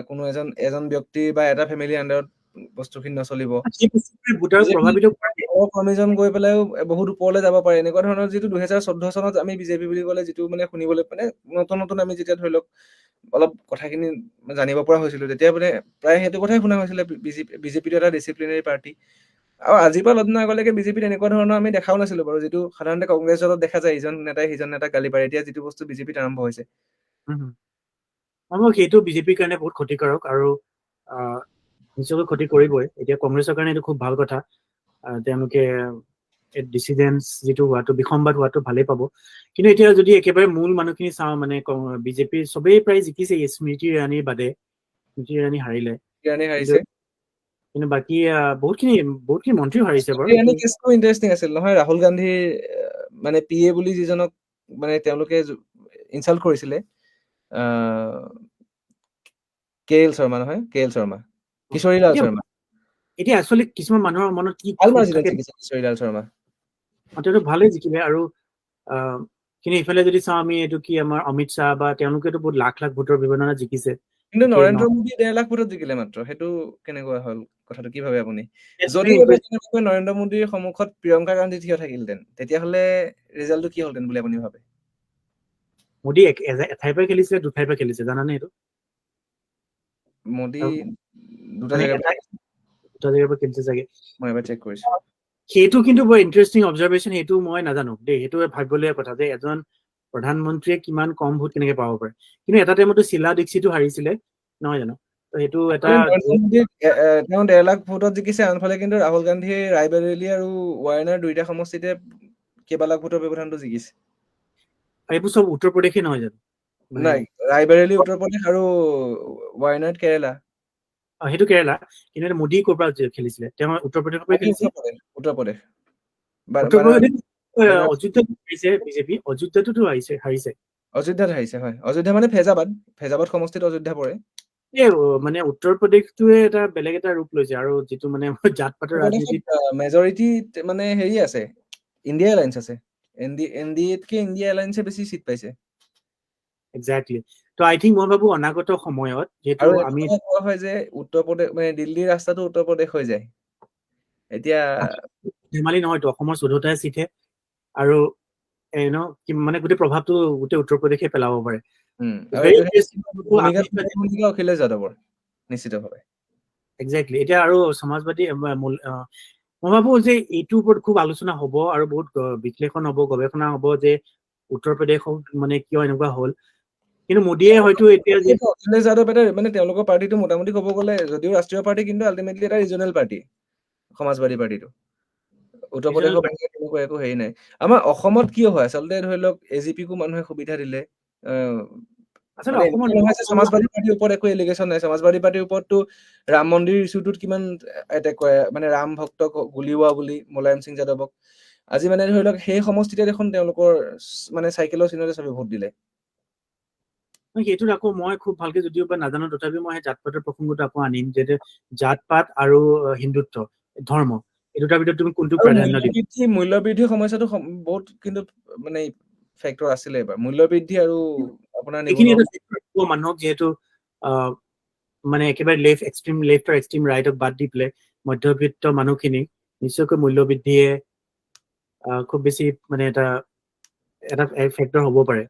কোনো এজন ব্যক্তি বা এটা ফেমিলিৰ আণ্ডাৰত বস্তুখিনি নচলিব, কমিজন গৈ পেলাইও বহুত ওপৰলৈ যাব পাৰে, এনেকুৱা ধৰণৰ যিটো 2014 চনত আমি বিজেপি বুলি ক'লে যিটো মানে শুনিবলৈ মানে নতুন আমি যেতিয়া ধৰি লওক অলপ কথাখিনি জানিব পৰা হৈছিলো, তেতিয়া মানে প্ৰায় সেইটো কথাই শুনা হৈছিলে, বিজেপিটো এটা ডিচিপ্লিনাৰী পাৰ্টি। আৰু আজিৰ পৰা অলপ দিনৰ আগলৈকে বিজেপিত এনেকুৱা ধৰণৰ আমি দেখাও নাছিলো বাৰু, যিটো সাধাৰণতে কংগ্ৰেছত দেখা যায়, ইজন নেতাই সিজন নেতাক গালি পাৰে, এতিয়া যিটো বস্তু বিজেপিত আৰম্ভ হৈছে। সেইটো বিজেপিৰ কাৰণে বহুত ক্ষতিকাৰক, আৰু নিশ্চয়কৈ ক্ষতি কৰিবই। এতিয়া কংগ্ৰেছৰ কাৰণে এইটো খুব ভাল কথা, তেওঁলোকে ডিচিডেন্স যিটো হোৱাটো, বিসম্বাদ হোৱাটো ভালেই পাব। কিন্তু এতিয়া যদি একেবাৰে মূল মানুহখিনি চাওঁ, মানে বিজেপিৰ চবেই প্ৰায় জিকিছে স্মৃতি ইৰাণীৰ বাদে, স্মৃতি ইৰাণী হাৰিলে, ইৰাণী কিন্তু হাৰিছে। কিন্তু বাকী বহুতখিনি মন্ত্ৰীও হাৰিছে বাৰু। ইৰাণী কেছটো ইণ্টাৰেষ্টিং আছিল নহয়, ৰাহুল গান্ধীৰ মানে PA বুলি যিজনক মানে তেওঁলোকে ইনচাল্ট কৰিছিলে, KL শৰ্মা নহয়, KL শৰ্মা, কিশোৰীলাল এতিয়া শৰ্মা। এতিয়া একচুৱেলি কিছুমান মানুহৰ মনত কি ভাল ক্ষোভ মাৰ্জিনত থাকে, জিকিছে কিশোৰীলাল শৰ্মা। তেওঁটো ভালেই জিকিলে। আৰু কিন্তু ইফালে যদি চাওঁ আমি, এইটো কি আমাৰ অমিত শ্বাহ বা তেওঁলোকেতো বহুত লাখ লাখ ভোটৰ ব্যৱধানত জিকিছে। কিন্তু একে নৰেন্দ্ৰ মোদী 1.5 লাখ ভোটত জিকিলে মাত্ৰ, সেইটো কেনেকুৱা হ'ল কথাটো, কি ভাবে আপুনি? যদি নহয়। কেনেবাকৈ নৰেন্দ্ৰ মোদীৰ সন্মুখত প্ৰিয়ংকা গান্ধী থিয় থাকিলহেঁতেন, তেতিয়াহ'লে ৰিজাল্টটো কি হ'লহেঁতেন বুলি আপুনি ভাবে? মোদী এঠাইৰ পৰা খেলিছিলে, দুঠাইৰ পৰা খেলিছে, জানানে এইটো? মোদী দুটা মানে জেগাৰ পৰা, দুটা জেগাৰ পৰা খেলিছে চাগে। মই এবাৰ চেক কৰিছো। সেইটো কিন্তু বৰ ইণ্টাৰেষ্টিং অবজাৰভেশ্যন, সেইটো মই নাজানো দেই, সেইটো ভাবিবলগীয়া কথা যে এজন প্ৰধানমন্ত্ৰীয়ে কিমান কম ভোট কেনেকে পাব পাৰে। কিন্তু এটা টাইমতো শীলা দীক্ষিতো হাৰিছিলে, নহয় জানো? তো সেইটো এটা নৰেন্দ্ৰ মোদীক তেওঁ 1.5 লাখ ভোটত জিকিছে, আনফালে কিন্তু ৰাহুল গান্ধীয়ে ৰায়বেৰেলী আৰু ৱায়নাৰ দুইটা সমষ্টিতে কেইবা লাখ ভোটৰ ব্যৱধানটো জিকিছে। এইবোৰ চব উত্তৰ প্ৰদেশে নহয় জানো? মানে নাই, ৰায়বেৰেলী উত্তৰ প্ৰদেশ আৰু ৱায়নাড কেৰেলা। সেইটো কেৰেলা। কিন্তু এটা মোদী ক'ৰ পৰা খেলিছিলে? তেওঁ উত্তৰ প্ৰদেশৰ পৰা খেলিছিল। উত্তৰ প্ৰদেশ উত্তৰ প্ৰদেশ বানাৰ অযোধ্যাত হাৰিছে বিজেপি, অযোধ্যাতো হাৰিছে। অযোধ্যাত হাৰিছে, হয়। অযোধ্যা মানে ফেজাবাদ সমষ্টিত অযোধ্যা পৰে। মানে উত্তৰ প্ৰদেশটোৱে এটা বেলেগ এটা ৰূপ লৈছে, আৰু যিটো মানে জাত পাতৰ ৰাজনীতিত মেজৰিটি মানে হেৰি আছে, ইণ্ডিয়া এলায়েন্স আছে। NDA-তকে ইণ্ডিয়া এলায়েন্সে বেছি চিট পাইছে। একজেক্টলি। তো আই থিংক মই ভাবো অনাগত সময়ত যিহেতু আৰু আমি কোৱা হয় যে উত্তৰ প্ৰদেশ মানে দিল্লীৰ ৰাস্তাটো উত্তৰ প্ৰদেশ হৈ যায়। এতিয়া ধেমালি নহয়তো, অসমৰ 14টাহে চিটহে, আৰু মানে গোটেই প্ৰভাৱটো গোটেই উত্তৰ প্ৰদেশে পেলাব পাৰে। আৰু ভেৰি এইটো ইণ্টাৰেষ্টিং। ভূমিকা অখিলেশ যাদৱৰ নিশ্চিতভাৱে। একজেক্টলি। এতিয়া আৰু সমাজবাদী মই ভাবো যে এইটোৰ ওপৰত খুব আলোচনা হ'ব আৰু বহুত বিশ্লেষণ হ'ব, গৱেষণা হ'ব যে উত্তৰ প্ৰদেশত মানে কিয় এনেকুৱা হ'ল। কিন্তু মোদীয়ে হয়তো এতিয়া যে অখিলেশ যাদৱ এটা মানে তেওঁলোকৰ পাৰ্টিটো মোটামুটি ক'ব গ'লে যদিও ৰাষ্ট্ৰীয় পাৰ্টি, কিন্তু আল্টিমেটলি এটা ৰিজনেল পাৰ্টি, সমাজবাদী পাৰ্টিটো। উত্তৰ ৰিজনেল প্ৰদেশৰ বাহিৰে তেনেকুৱা একো হেৰি নাই। আমাৰ অসমত কিয় হয় আচলতে, ধৰি লওক AGP-কো মানুহে সুবিধা দিলে। আচলতে মানে অসমৰ এনেকুৱা নহয় যে সমাজবাদী পাৰ্টিৰ ওপৰত একো এলিগেশ্যন নাই। সমাজবাদী পাৰ্টিৰ ওপৰতটো ৰাম মন্দিৰ ইছ্যুটোত কিমান এটেক কৰে, মানে ৰাম ভক্তক গুলীওৱা বুলি মুলায়ম সিং যাদৱক। আজি মানে ধৰি লওক সেই সমষ্টিতে দেখোন তেওঁলোকৰ মানে চাইকেলৰ চিহ্নতে চবে ভোট দিলে। সেইটোত আকৌ মই খুব ভালকে যদিও বা নাজানো, তথাপিও মই সেই জাত পাতৰ প্ৰসংগটো আকৌ আনিম, যে জাত পাত আৰু হিন্দুত্ব ধৰ্ম, এই দুটাৰ ভিতৰত তুমি কোনটো আৰু প্ৰাধান্য দিবা? মূল্যবৃদ্ধিৰ সমস্যাটো বহুত কিন্তু মানে ফেক্টৰ আছিলে এইবাৰ, মূল্যবৃদ্ধি আৰু আপোনাৰ এইখিনি নিবনুৱা। এটা মানুহক যিহেতু মানে একেবাৰে এক্সট্ৰিম লেফ্ট আৰু এক্সট্ৰিম ৰাইটক বাদ দি পেলাই মধ্যবিত্ত মানুহখিনিক নিশ্চয়কৈ মূল্যবৃদ্ধিয়ে খুব বেছি মানে এটা ফেক্টৰ হ'ব পাৰে।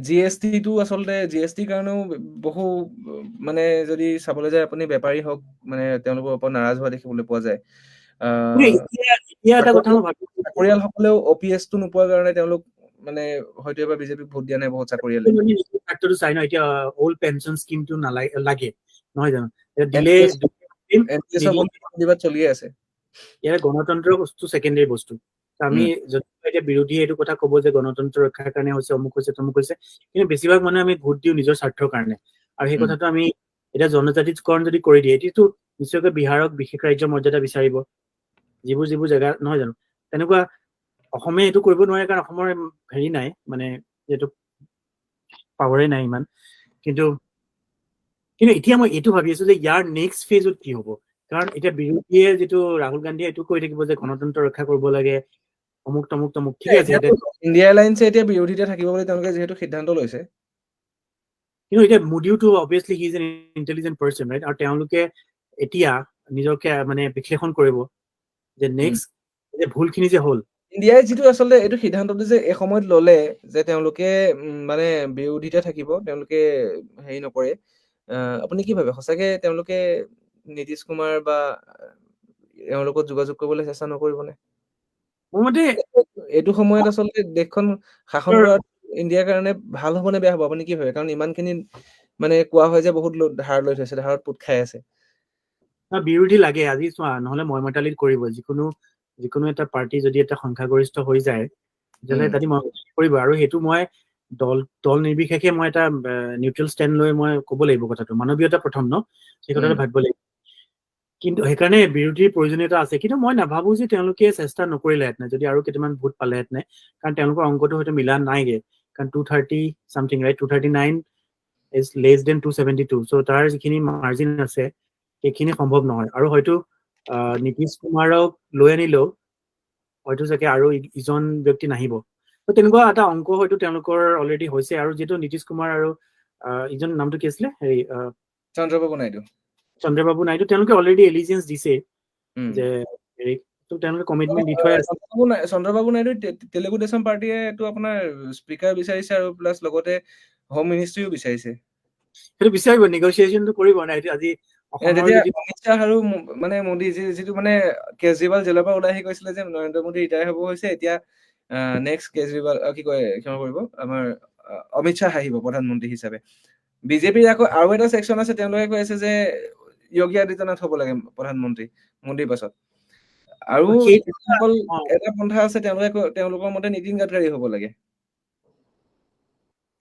GST-টো আচলতে GST-ৰ কাৰণেও বহু মানে যদি চাবলৈ যায় আপুনি, বেপাৰী হওক মানে তেওঁলোকৰ ওপৰত নাৰাজ হোৱা দেখিবলৈ পোৱা যায়। এতিয়া এটা কথা মই ভাবিছো, চাকৰিয়ালসকলেও OPS-টো নোপোৱাৰ কাৰণে তেওঁলোক মানে হয়তো এবাৰ বিজেপিক ভোট দিয়া নাই বহুত চাকৰিয়ালে। চাই ন, এতিয়া অল্ড পেঞ্চন স্কিমটো লাগে, নহয় জানো? দিলে NPS প্ৰতিবাদ চলিয়ে আছে। ইয়াৰ গণতন্ত্ৰ বস্তু ছেকেণ্ডাৰী বস্তু। আমি যদি এতিয়া বিৰোধীয়ে এইটো কথা ক'ব যে গণতন্ত্ৰ ৰক্ষাৰ কাৰণে হৈছে, অমুক হৈছে, তমুক হৈছে, কিন্তু বেছিভাগ মানুহে আমি ভোট দিওঁ নিজৰ স্বাৰ্থৰ কাৰণে। আৰু সেই কথাটো আমি এতিয়া জনজাতিকৰণ যদি কৰি দিয়ে, এইটো নিশ্চয়কৈ বিহাৰক বিশেষ ৰাজ্যৰ মৰ্যাদা বিচাৰিব, যিবোৰ জেগা, নহয় জানো? তেনেকুৱা অসমে এইটো কৰিব নোৱাৰে, কাৰণ অসমৰ হেৰি নাই, মানে যিহেতু পাৱাৰে নাই ইমান। কিন্তু এতিয়া মই এইটো ভাবি আছো যে ইয়াৰ নেক্সট ফেজত কি হ'ব? কাৰণ এতিয়া বিৰোধীয়ে যিটো ৰাহুল গান্ধীয়ে এইটো কৈ থাকিব যে গণতন্ত্ৰ ৰক্ষা কৰিব লাগে, অমুক তমুক, ঠিক আছে। ইণ্ডিয়া এলায়েন্সে এতিয়া বিৰোধীতা থাকিব বুলি তেওঁলোকে যিহেতু সিদ্ধান্ত লৈছে। কিন্তু এতিয়া মোদীওতো obviously he is an intelligent person, right? আৰু তেওঁলোকে এতিয়া নিজকে মানে বিশ্লেষণ কৰিব যে নেক্সট যে ভুলখিনি যে হ'ল। ইণ্ডিয়াই যিটো আচলতে এইটো সিদ্ধান্তটো যে এই সময়ত ল'লে যে তেওঁলোকে মানে বিৰোধীতা থাকিব, তেওঁলোকে হেৰি নকৰে, আপুনি কি ভাবে? সঁচাকে তেওঁলোকে নীতিশ কুমাৰ বা এওঁলোকত যোগাযোগ কৰিবলৈ চেষ্টা নকৰিবনে? মোৰ মতে এইটো সময়ত আচলতে দেশখন শাসন কৰাত ইণ্ডিয়াৰ কাৰণে ভাল হ'ব নে বেয়া হ'ব, আপুনি কি ভাবে? কাৰণ ইমানখিনি মানে কোৱা হয় যে বহুত ধাৰ লৈ থৈছে, ধাৰত পোত খাই আছে। বিৰোধী লাগে, আজি চোৱা, নহলে ময়মাতালিত কৰিব। যিকোনো এটা পাৰ্টি যদি এটা সংখ্যাগৰিষ্ঠ হৈ যায়, তেতিয়াহ'লে তাতে ময়মাতালিত কৰিব। আৰু সেইটো মই দল নিৰ্বিশেষে মই এটা নিউট্ৰেল ষ্টেণ্ড লৈ মই ক'ব লাগিব কথাটো, মানৱীয়তা প্ৰথম ন, সেই কথাটো ভাবিব লাগিব। কিন্তু সেইকাৰণে বিৰোধীৰ প্ৰয়োজনীয়তা আছে, কিন্তু মই নাভাবো যে তেওঁলোকে চেষ্টা নকৰিলেহেঁতেন যদি আৰু কেইটামান ভোট পালেহেঁতেন, কাৰণ তেওঁলোকৰ অংকটো হয়তো মিলা নাইগে, কাৰণ 230 something right, 239 is less than 272, so' তাৰ যিখিনি মাৰ্জিন আছে সেইখিনি সম্ভৱ নহয়। আৰু হয়তো নীতিশ কুমাৰক লৈ আনিলেও হয়তো চাগে আৰু ইজন ব্যক্তি নাহিব, ত' তেনেকুৱা এটা অংক হয়তো তেওঁলোকৰ অলৰেডি হৈছে। আৰু যিহেতু নীতিশ কুমাৰ আৰু ইজন নামটো কি আছিলে, হেৰি চন্দ্ৰবাবু নাইডু, তেওঁলোকে অলৰেডি এলিজিয়েন্স দিছে যে হেৰি, ত' তেওঁলোকে কমিটমেণ্ট দি থৈ আছে। চন্দ্ৰবাবু নাইডু তেলেগু দেশম পাৰ্টিয়ে এইটো আপোনাৰ স্পীকাৰ বিচাৰিছে আৰু প্লাছ লগতে হোম মিনিষ্ট্ৰীও বিচাৰিছে। সেইটো বিচাৰিব, নেগচিয়েশ্যনটো কৰিব নাই আজি যেতিয়া অমিত শ্বাহ আৰু মানে মোদী যিটো মানে কেজৰিৱাল জেলৰ পৰা ওলাই আহি কৈছিলে যে নৰেন্দ্ৰ মোদী ৰিটায়াৰ হ'ব হৈছে, এতিয়া নেক্সট কেজৰিৱাল কি কয় ক্ষমা কৰিব আমাৰ অমিত শ্বাহ আহিব প্ৰধানমন্ত্ৰী হিচাপে। বিজেপিৰ আকৌ আৰু এটা ছেকশ্যন আছে, তেওঁলোকে কৈ আছে যে যোগী আদিত্যনাথ হ'ব লাগে প্ৰধানমন্ত্ৰী মোদীৰ পাছত। আৰু এটা পন্থা আছে, তেওঁলোকৰ মতে নীতিন গাডকাৰী হ'ব লাগে।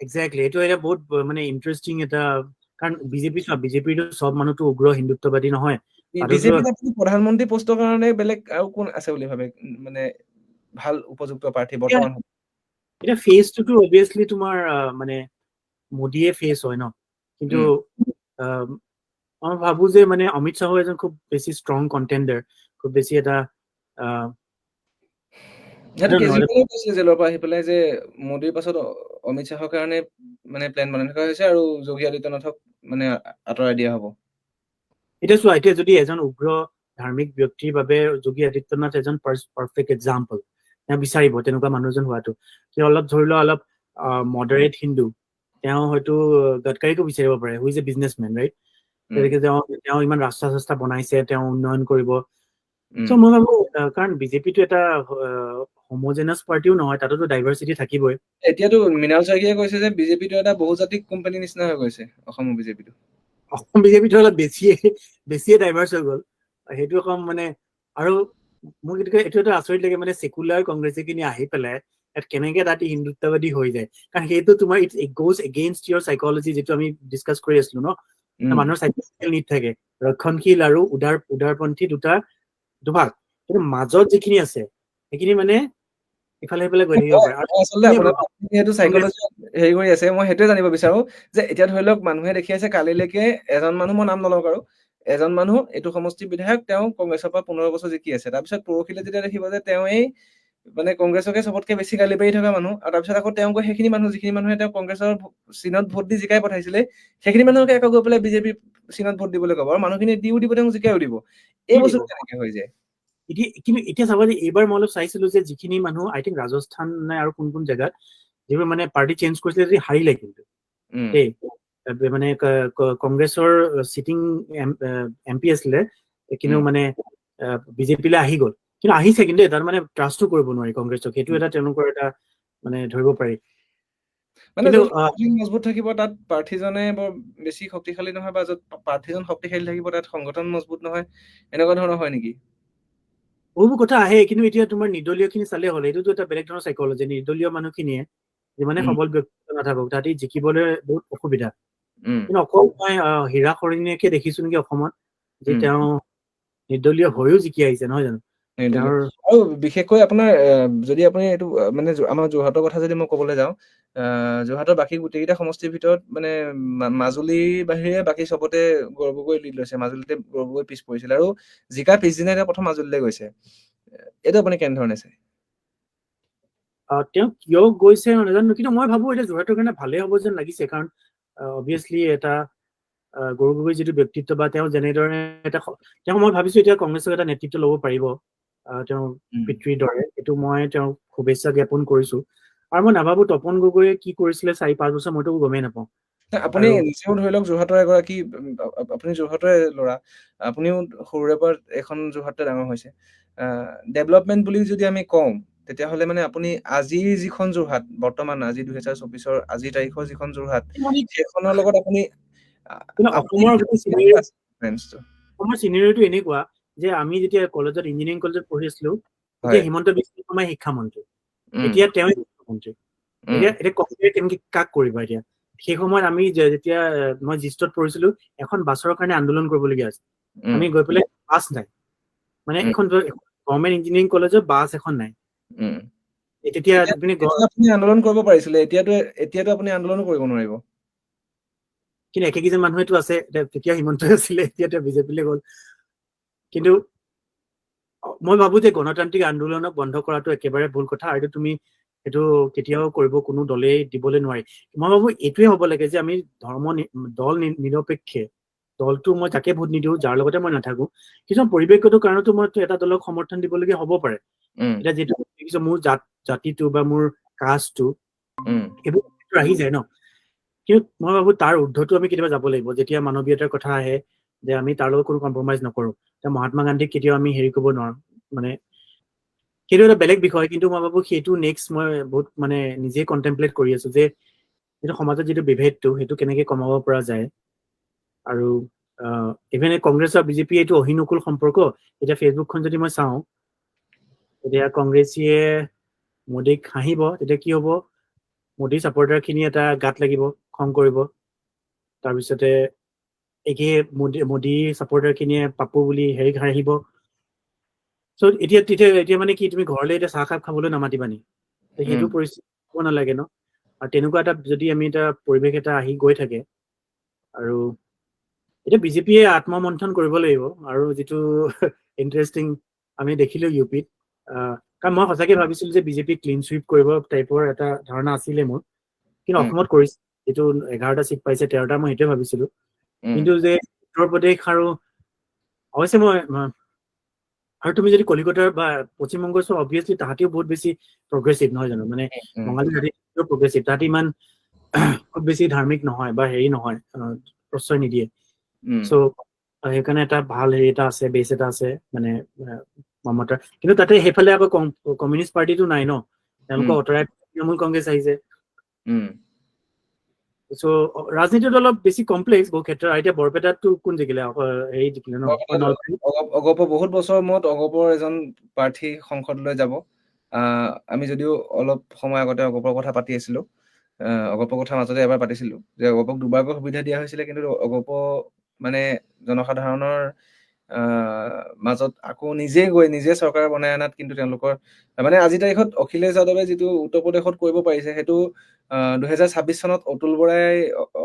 একজেক্টলি, এইটো এটা বহুত মানে ইণ্টাৰেষ্টিং এটা, কাৰণ বিজেপিৰ চব মানুহতো উগ্ৰ হিন্দুত্ববাদী নহয়। বিজেপিত আপুনি প্ৰধানমন্ত্ৰী পোষ্টৰ কাৰণে বেলেগ আৰু কোন আছে বুলি ভাবে মানে ভাল উপযুক্ত প্ৰাৰ্থী বৰ্তমান? এতিয়া ফেচটোতো অবভিয়াছলি তোমাৰ মানে মোদীয়ে ফেচ হয় ন, কিন্তু মই ভাবো যে মানে অমিত শ্বাহো এজন খুব বেছি ষ্ট্ৰং কণ্টেণ্ডাৰ, খুব বেছি এটা কেজৰিৱালে কৈছিলে জেলৰ পৰা আহি পেলাই যে মোদীৰ পাছত অমিত শ্বাহৰ কাৰণে মানে প্লেন বনাই থকা হৈছে আৰু যোগী আদিত্যনাথক মানে আঁতৰাই দিয়া হ'ব। এতিয়া চোৱা, এতিয়া যদি এজন উগ্ৰ ধাৰ্মিক ব্যক্তিৰ বাবে যোগী আদিত্যনাথ এজন পাৰফেক্ট এক্সাম্পল, তেওঁ বিচাৰিব তেনেকুৱা মানুহ এজন হোৱাটো। তেওঁ অলপ ধৰি লোৱা অলপ মডাৰেট হিন্দু, তেওঁ হয়তো গাডকাৰীকো বিচাৰিব পাৰে, who is a businessmen right. তেনেকে তেওঁ ইমান ৰাস্তা চাস্তা বনাইছে, তেওঁ উন্নয়ন কৰিব। চ' মই ভাবো, কাৰণ বিজেপিটো এটা হোমোজেনাছ পাৰ্টিও নহয়, তাতো ডাইভাৰ্চিটি থাকিবই। এতিয়াতো মৃণাল শইকীয়াই কৈছে যে বিজেপিটো এটা বহুজাতিক কোম্পানী নিচিনা হৈ গৈছে অসমৰ বিজেপিটো। অসম বিজেপিটো অলপ বেছিয়ে ডাইভাৰ্চ হৈ গ'ল, সেইটো অকণ মানে। আৰু মোৰ এইটো এটা আচৰিত লাগে, মানে চেকুলাৰ কংগ্ৰেছীখিনি আহি পেলাই ইয়াত কেনেকে তাত হিন্দুত্ববাদী হৈ যায়, কাৰণ সেইটো তোমাৰ it goes against your psychology, যিটো আমি ডিছকাছ কৰি আছিলো ন। মানুহৰ চাইকলজিকেল নিড থাকে, ৰক্ষণশীল আৰু উদাৰপন্থী দুটা দুভাগ, কিন্তু মাজত যিখিনি আছে সেইখিনি মানে ইফালে সিফালে গৈ থাকিব পাৰে। আচলতে যিহেতু চাইকলজি হেৰি কৰি আছে, মই সেইটোৱে জানিব বিচাৰো যে এতিয়া ধৰি লওক মানুহে দেখি আছে কালিলৈকে এজন মানুহ, মই নাম নলওঁ আৰু এজন মানুহ এইটো সমষ্টিৰ বিধায়ক, তেওঁ কংগ্ৰেছৰ পৰা 15 বছৰ জিকি আছে। তাৰপিছত পৰহিলে যেতিয়া দেখিব যে তেওঁ এই মানে কংগ্ৰেছকে চবতকে বেছি গালি পাৰি থকা মানুহ, আৰু তাৰপিছত আকৌ তেওঁ সেইখিনি মানুহ যিখিনি মানুহে তেওঁ কংগ্ৰেছৰ চিনত ভোট দি জিকাই পঠাইছিলে, সেইখিনি মানুহকে আকৌ গৈ পেলাই বিজেপি চিনত ভোট দিবলৈ ক'ব, আৰু মানুহখিনি দিও দিব, তেওঁ জিকাইও দিব। এই বস্তুটো কেনেকে হৈ যায়? কিন্তু এতিয়া চাবা যে এইবাৰ মই অলপ চাইছিলো যে যিখিনি মানুহ আই থিংক ৰাজস্থান নে আৰু কোন জেগাত যিবোৰ মানে পাৰ্টি চেঞ্জ কৰিছিলে, যদি হাৰিলে কিন্তু দেই, মানে কংগ্ৰেছৰ চিটিং এম পি আছিলে, কিন্তু মানে বিজেপিলৈ আহি গ'ল, কিন্তু আহিছে কিন্তু তাত মানে ট্ৰাষ্টো কৰিব নোৱাৰি কংগ্ৰেছক, সেইটো এটা তেওঁলোকৰ এটা মানে ধৰিব পাৰি। মানে মজবুত থাকিব তাত প্ৰাৰ্থীজনে বৰ বেছি শক্তিশালী নহয়, বা য'ত প্ৰাৰ্থীজন শক্তিশালী থাকিব তাত সংগঠন মজবুত নহয়, এনেকুৱা ধৰণৰ হয় নেকি? বহুবোৰ কথা আহে, কিন্তু এতিয়া তোমাৰ নিৰ্দলীয় খিনি চালে হ'ল, এইটোতো এটা বেলেগ ধৰণৰ চাইকলজি। নিৰ্দলীয় মানুহখিনিয়ে যিমানে সবল ব্যক্তিত্ব নাথাকক, তাহাঁতি জিকিবলৈ বহুত অসুবিধা। কিন্তু অকল মই হীৰা সৰিণীকে দেখিছো নেকি অসমত, যে তেওঁ নিৰ্দলীয় হৈও জিকি আহিছে, নহয় জানো? আৰু বিশেষকৈ আপোনাৰ যদি আপুনি এইটো মানে আমাৰ যোৰহাটৰ কথা যদি মই ক'বলৈ যাওঁ, যোৰহাটৰ বাকী গোটেইকেইটা সমষ্টিৰ ভিতৰত মানে মাজুলীৰ বাহিৰে বাকী চবতে গৌৰৱ গগৈ লিড লৈছে। মাজুলীতে গৌৰৱ গগৈ পিছ পৰিছিল, আৰু জিকাৰ পিছদিনা তেওঁ প্ৰথম মাজুলীলৈ গৈছে। এইটো আপুনি কেনেধৰণে চায়? তেওঁ কিয় গৈছে নাজানো, কিন্তু মই ভাবো এতিয়া যোৰহাটৰ কাৰণে ভালেই হ'ব যেন লাগিছে, কাৰণ অবভিয়াছলি এটা গৌৰৱ গগৈৰ যিটো ব্যক্তিত্ব, বা তেওঁ যেনেদৰে তেওঁ মই ভাবিছো এতিয়া কংগ্ৰেছক এটা নেতৃত্ব ল'ব পাৰিব তেওঁ পিতৃৰ দৰে, এইটো মই তেওঁক শুভেচ্ছা জ্ঞাপন কৰিছো। আৰু মই নাভাবো তপন গগৈয়ে কি কৰিছিলে 4-5 বছৰ, মইতো গমেই নাপাওঁ। আপুনি নিজেও ধৰি লওক যোৰহাটৰ এগৰাকী, আপুনি যোৰহাটৰে ল'ৰা, আপুনিও সৰুৰে পৰা এখন যোৰহাটতে ডাঙৰ হৈছে। ডেভেলপমেন্ট বুলি যদি আমি কওঁ, তেতিয়াহ'লে মানে আপুনি আজিৰ যিখন যোৰহাট, বৰ্তমান আজি 2024 আজিৰ তাৰিখৰ যিখন যোৰহাট, সেইখনৰ লগত আপুনি অসমৰ চিনেৰিটো এনেকুৱা যে আমি যেতিয়া ইঞ্জিনিয়াৰিং কলেজত পঢ়ি আছিলো, তেতিয়া হিমন্ত বিশ্ব শৰ্মাই শিক্ষামন্ত্ৰী, এতিয়া তেওঁৱে মুখ্যমন্ত্ৰী। এতিয়া কম্পেয়াৰ কেনেকে কাক কৰিবা এতিয়া? সেই সময়ত আমি যেতিয়া মই জিষ্টত পঢ়িছিলো, এখন বাছৰ কাৰণে আন্দোলন কৰিবলগীয়া আছে। আমি গৈ পেলাই বাছ নাই, মানে এখন গভৰ্ণমেণ্ট ইঞ্জিনিয়াৰিং কলেজৰ বাছ এখন নাই। তেতিয়া আপুনি আন্দোলন কৰিব পাৰিছিলে, এতিয়াতো আপুনি আন্দোলনো কৰিব নোৱাৰিব। কিন্তু একেকেইজন মানুহেতো আছে, তেতিয়া হিমন্ত আছিলে, এতিয়া বিজেপিলৈ গ'ল। কিন্তু মই ভাবো যে গণতান্ত্ৰিক আন্দোলনক বন্ধ কৰাটো একেবাৰে ভুল কথা, আৰু তুমি সেইটো কেতিয়াও কৰিব কোনো দলেই দিবলৈ নোৱাৰি। মই ভাবো এইটোৱে হ'ব লাগে যে আমি দল নিৰপেক্ষে, দলটো মই তাকে ভোট নিদিওঁ যাৰ লগতে মই নাথাকো, কিছুমান পৰিৱেশগত কাৰণতো মই এটা দলক সমৰ্থন দিবলগীয়া হ'ব পাৰে। এতিয়া যিটো দেখিছো মোৰ জাতিটো বা মোৰ কাষ্টটো, এইবোৰ আহি যায় ন। কিন্তু মই ভাবো তাৰ ঊৰ্ধতো আমি কেতিয়াবা যাব লাগিব, যেতিয়া মানৱীয়তাৰ কথা আহে, যে আমি তাৰ লগত কোনো কম্প্ৰমাইজ নকৰো। এতিয়া মহাত্মা গান্ধীক কেতিয়াও আমি হেৰি কৰিব নোৱাৰো, মানে সেইটো এটা বেলেগ বিষয়। কিন্তু মই ভাবো সেইটো নেক্সট মই বহুত মানে নিজে কণ্টেম্পলেট কৰি আছো, যে যিটো সমাজত যিটো বিভেদটো সেইটো কেনেকে কমাব পৰা যায়। আৰু ইভেন কংগ্ৰেছ আৰু বিজেপি এইটো অহিনুকুল সম্পৰ্ক। এতিয়া ফেচবুকখন যদি মই চাওঁ, এতিয়া কংগ্ৰেছীয়ে মোদীক হাঁহিব, তেতিয়া কি হ'ব, মোদী ছাপৰ্টাৰ খিনি এটা গাত লাগিব, খং কৰিব। তাৰপিছতে একে মোদী ছাপৰ্টাৰ খিনিয়ে পাপু বুলি হেৰি হাঁহিব। চ' এতিয়া মানে কি, তুমি ঘৰলৈ এতিয়া চাহ কাপ খাবলৈ নামাতিবা নি? সেইটো পৰিস্থিতি হ'ব নালাগে ন। আৰু তেনেকুৱা এটা যদি আমি এটা পৰিৱেশ এটা আহি গৈ থাকে, আৰু এতিয়া বিজেপিয়ে আত্মমন্থন কৰিব লাগিব। আৰু যিটো ইণ্টাৰেষ্টিং আমি দেখিলো ইউপিত, কাৰণ মই সঁচাকে ভাবিছিলো যে বিজেপি ক্লিন চুইপ কৰিব টাইপৰ এটা ধাৰণা আছিলে মোৰ, কিন্তু অসমত কৰিছে, যিটো 11টা চিট পাইছে 13টা, মই সেইটোৱে ভাবিছিলো। কিন্তু যে উত্তৰ প্ৰদেশ আৰু অৱশ্যে আৰু তুমি যদি কলিকতাৰ বা পশ্চিমবংগৰ চোৱা, অবভিয়াছলি তাহাঁতিও বহুত বেছি প্ৰগ্ৰেছিভ নহয় জানো, মানে বঙালী জাতি প্ৰগ্ৰেছিভ, তাহাঁতি ইমান খুব বেছি ধাৰ্মিক নহয় বা হেৰি নহয়, প্ৰশ্ৰয় নিদিয়ে। চ' সেইকাৰণে এটা ভাল হেৰি এটা আছে, বেছ এটা আছে মানে মমতাৰ। কিন্তু তাতে সেইফালে আকৌ কমিউনিষ্ট পাৰ্টিটো নাই ন, তেওঁলোকক অঁতৰাই তৃণমূল কংগ্ৰেছ আহিছে। চ' ৰাজনীতিত অলপ বেছি কমপ্লেক্স বহু ক্ষেত্ৰত। এতিয়া বৰপেটাতটো কোন জিকিলে? হেৰি জিকিলে ন, অগপ বহুত বছৰৰ মূৰত অগপৰ এজন প্ৰাৰ্থী সংসদলৈ যাব। আমি যদিও অলপ সময় আগতে অগপৰ কথা পাতি আছিলো, অগপৰ কথা মাজতে এবাৰ পাতিছিলো, যে অগপক দুবাৰকৈ সুবিধা দিয়া হৈছিলে, কিন্তু অগপ মানে জনসাধাৰণৰ মাজত আকৌ নিজে চৰকাৰ বনাই অনাত কিন্তু তেওঁলোকৰ মানে আজিৰ তাৰিখত অখিলেশ যাদৱে যিটো উত্তৰ প্ৰদেশত কৰিব পাৰিছে, সেইটো 2026 চনত অতুল বৰাই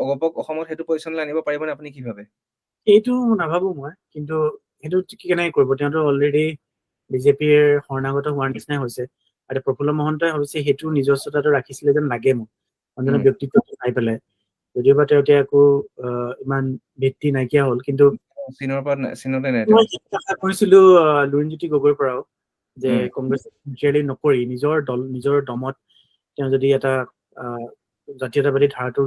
অগপক অসমত সেইটো পজিশ্যনলৈ আনিব পাৰিবনে, আপুনি কি ভাবে? এইটো নাভাবো মই, কিন্তু সেইটো কেনেকে কৰিব? তেওঁতো অলৰেডি বিজেপিৰ শৰণাগত হোৱাৰ নিচিনাই হৈছে। আৰু প্ৰফুল্ল মহন্তই হৈছে সেইটো নিজস্বতাটো ৰাখিছিলে যেন লাগে মোক, মানুহজনৰ ব্যক্তিত্ব চাই পেলাই। যদিওবা তেওঁ এতিয়া একো ইমান ভিত্তি নাইকিয়া হ'ল, কিন্তু চীনতে নাই মই আশা কৰিছিলো লুৰিণজ্যোতি গগৈৰ পৰাও, যে কংগ্ৰেছ নকৰি নিজৰ দমত তেওঁ যদি এটা জাতীয়তাবাদী ধাৰাটো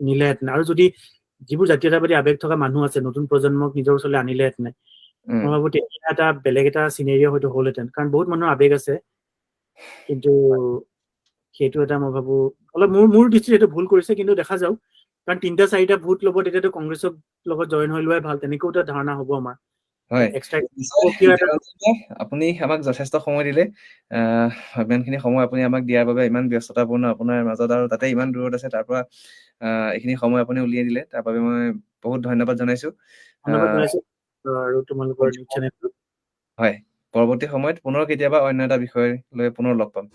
নিলেহেঁতেন, আৰু যদি যিবোৰ জাতীয়তাবাদী আৱেগ থকা মানুহ আছে, নতুন প্ৰজন্মক নিজৰ ওচৰলৈ আনিলেহেঁতেন, মই ভাবো তেতিয়া এটা বেলেগ এটা চিনেৰিঅ হয়তো হ'লহেঁতেন। কাৰণ বহুত মানুহৰ আৱেগ আছে, কিন্তু সেইটো এটা মই ভাবো অলপ মোৰ দৃষ্টিত সেইটো ভুল কৰিছে। কিন্তু দেখা যাওক, কাৰণ 3টা-4টা ভোট ল'ব, তেতিয়াতো কংগ্ৰেছৰ লগত জইন হৈ লোৱাই ভাল, তেনেকেও এটা ধাৰণা হ'ব আমাৰ। হয়, আপুনি আমাক যথেষ্ট সময় দিলে। ইমানখিনি সময় আপুনি আমাক দিয়াৰ বাবে, ইমান ব্যস্ততাপূৰ্ণ আপোনাৰ মাজত, আৰু তাতে ইমান দূৰত আছে, তাৰ পৰা এইখিনি সময় আপুনি উলিয়াই দিলে, তাৰ বাবে মই বহুত ধন্যবাদ জনাইছো। আৰু তোমালোকৰ হয়, পৰৱৰ্তী সময়ত পুনৰ কেতিয়াবা অন্য এটা বিষয় লৈ পুনৰ লগ পাম।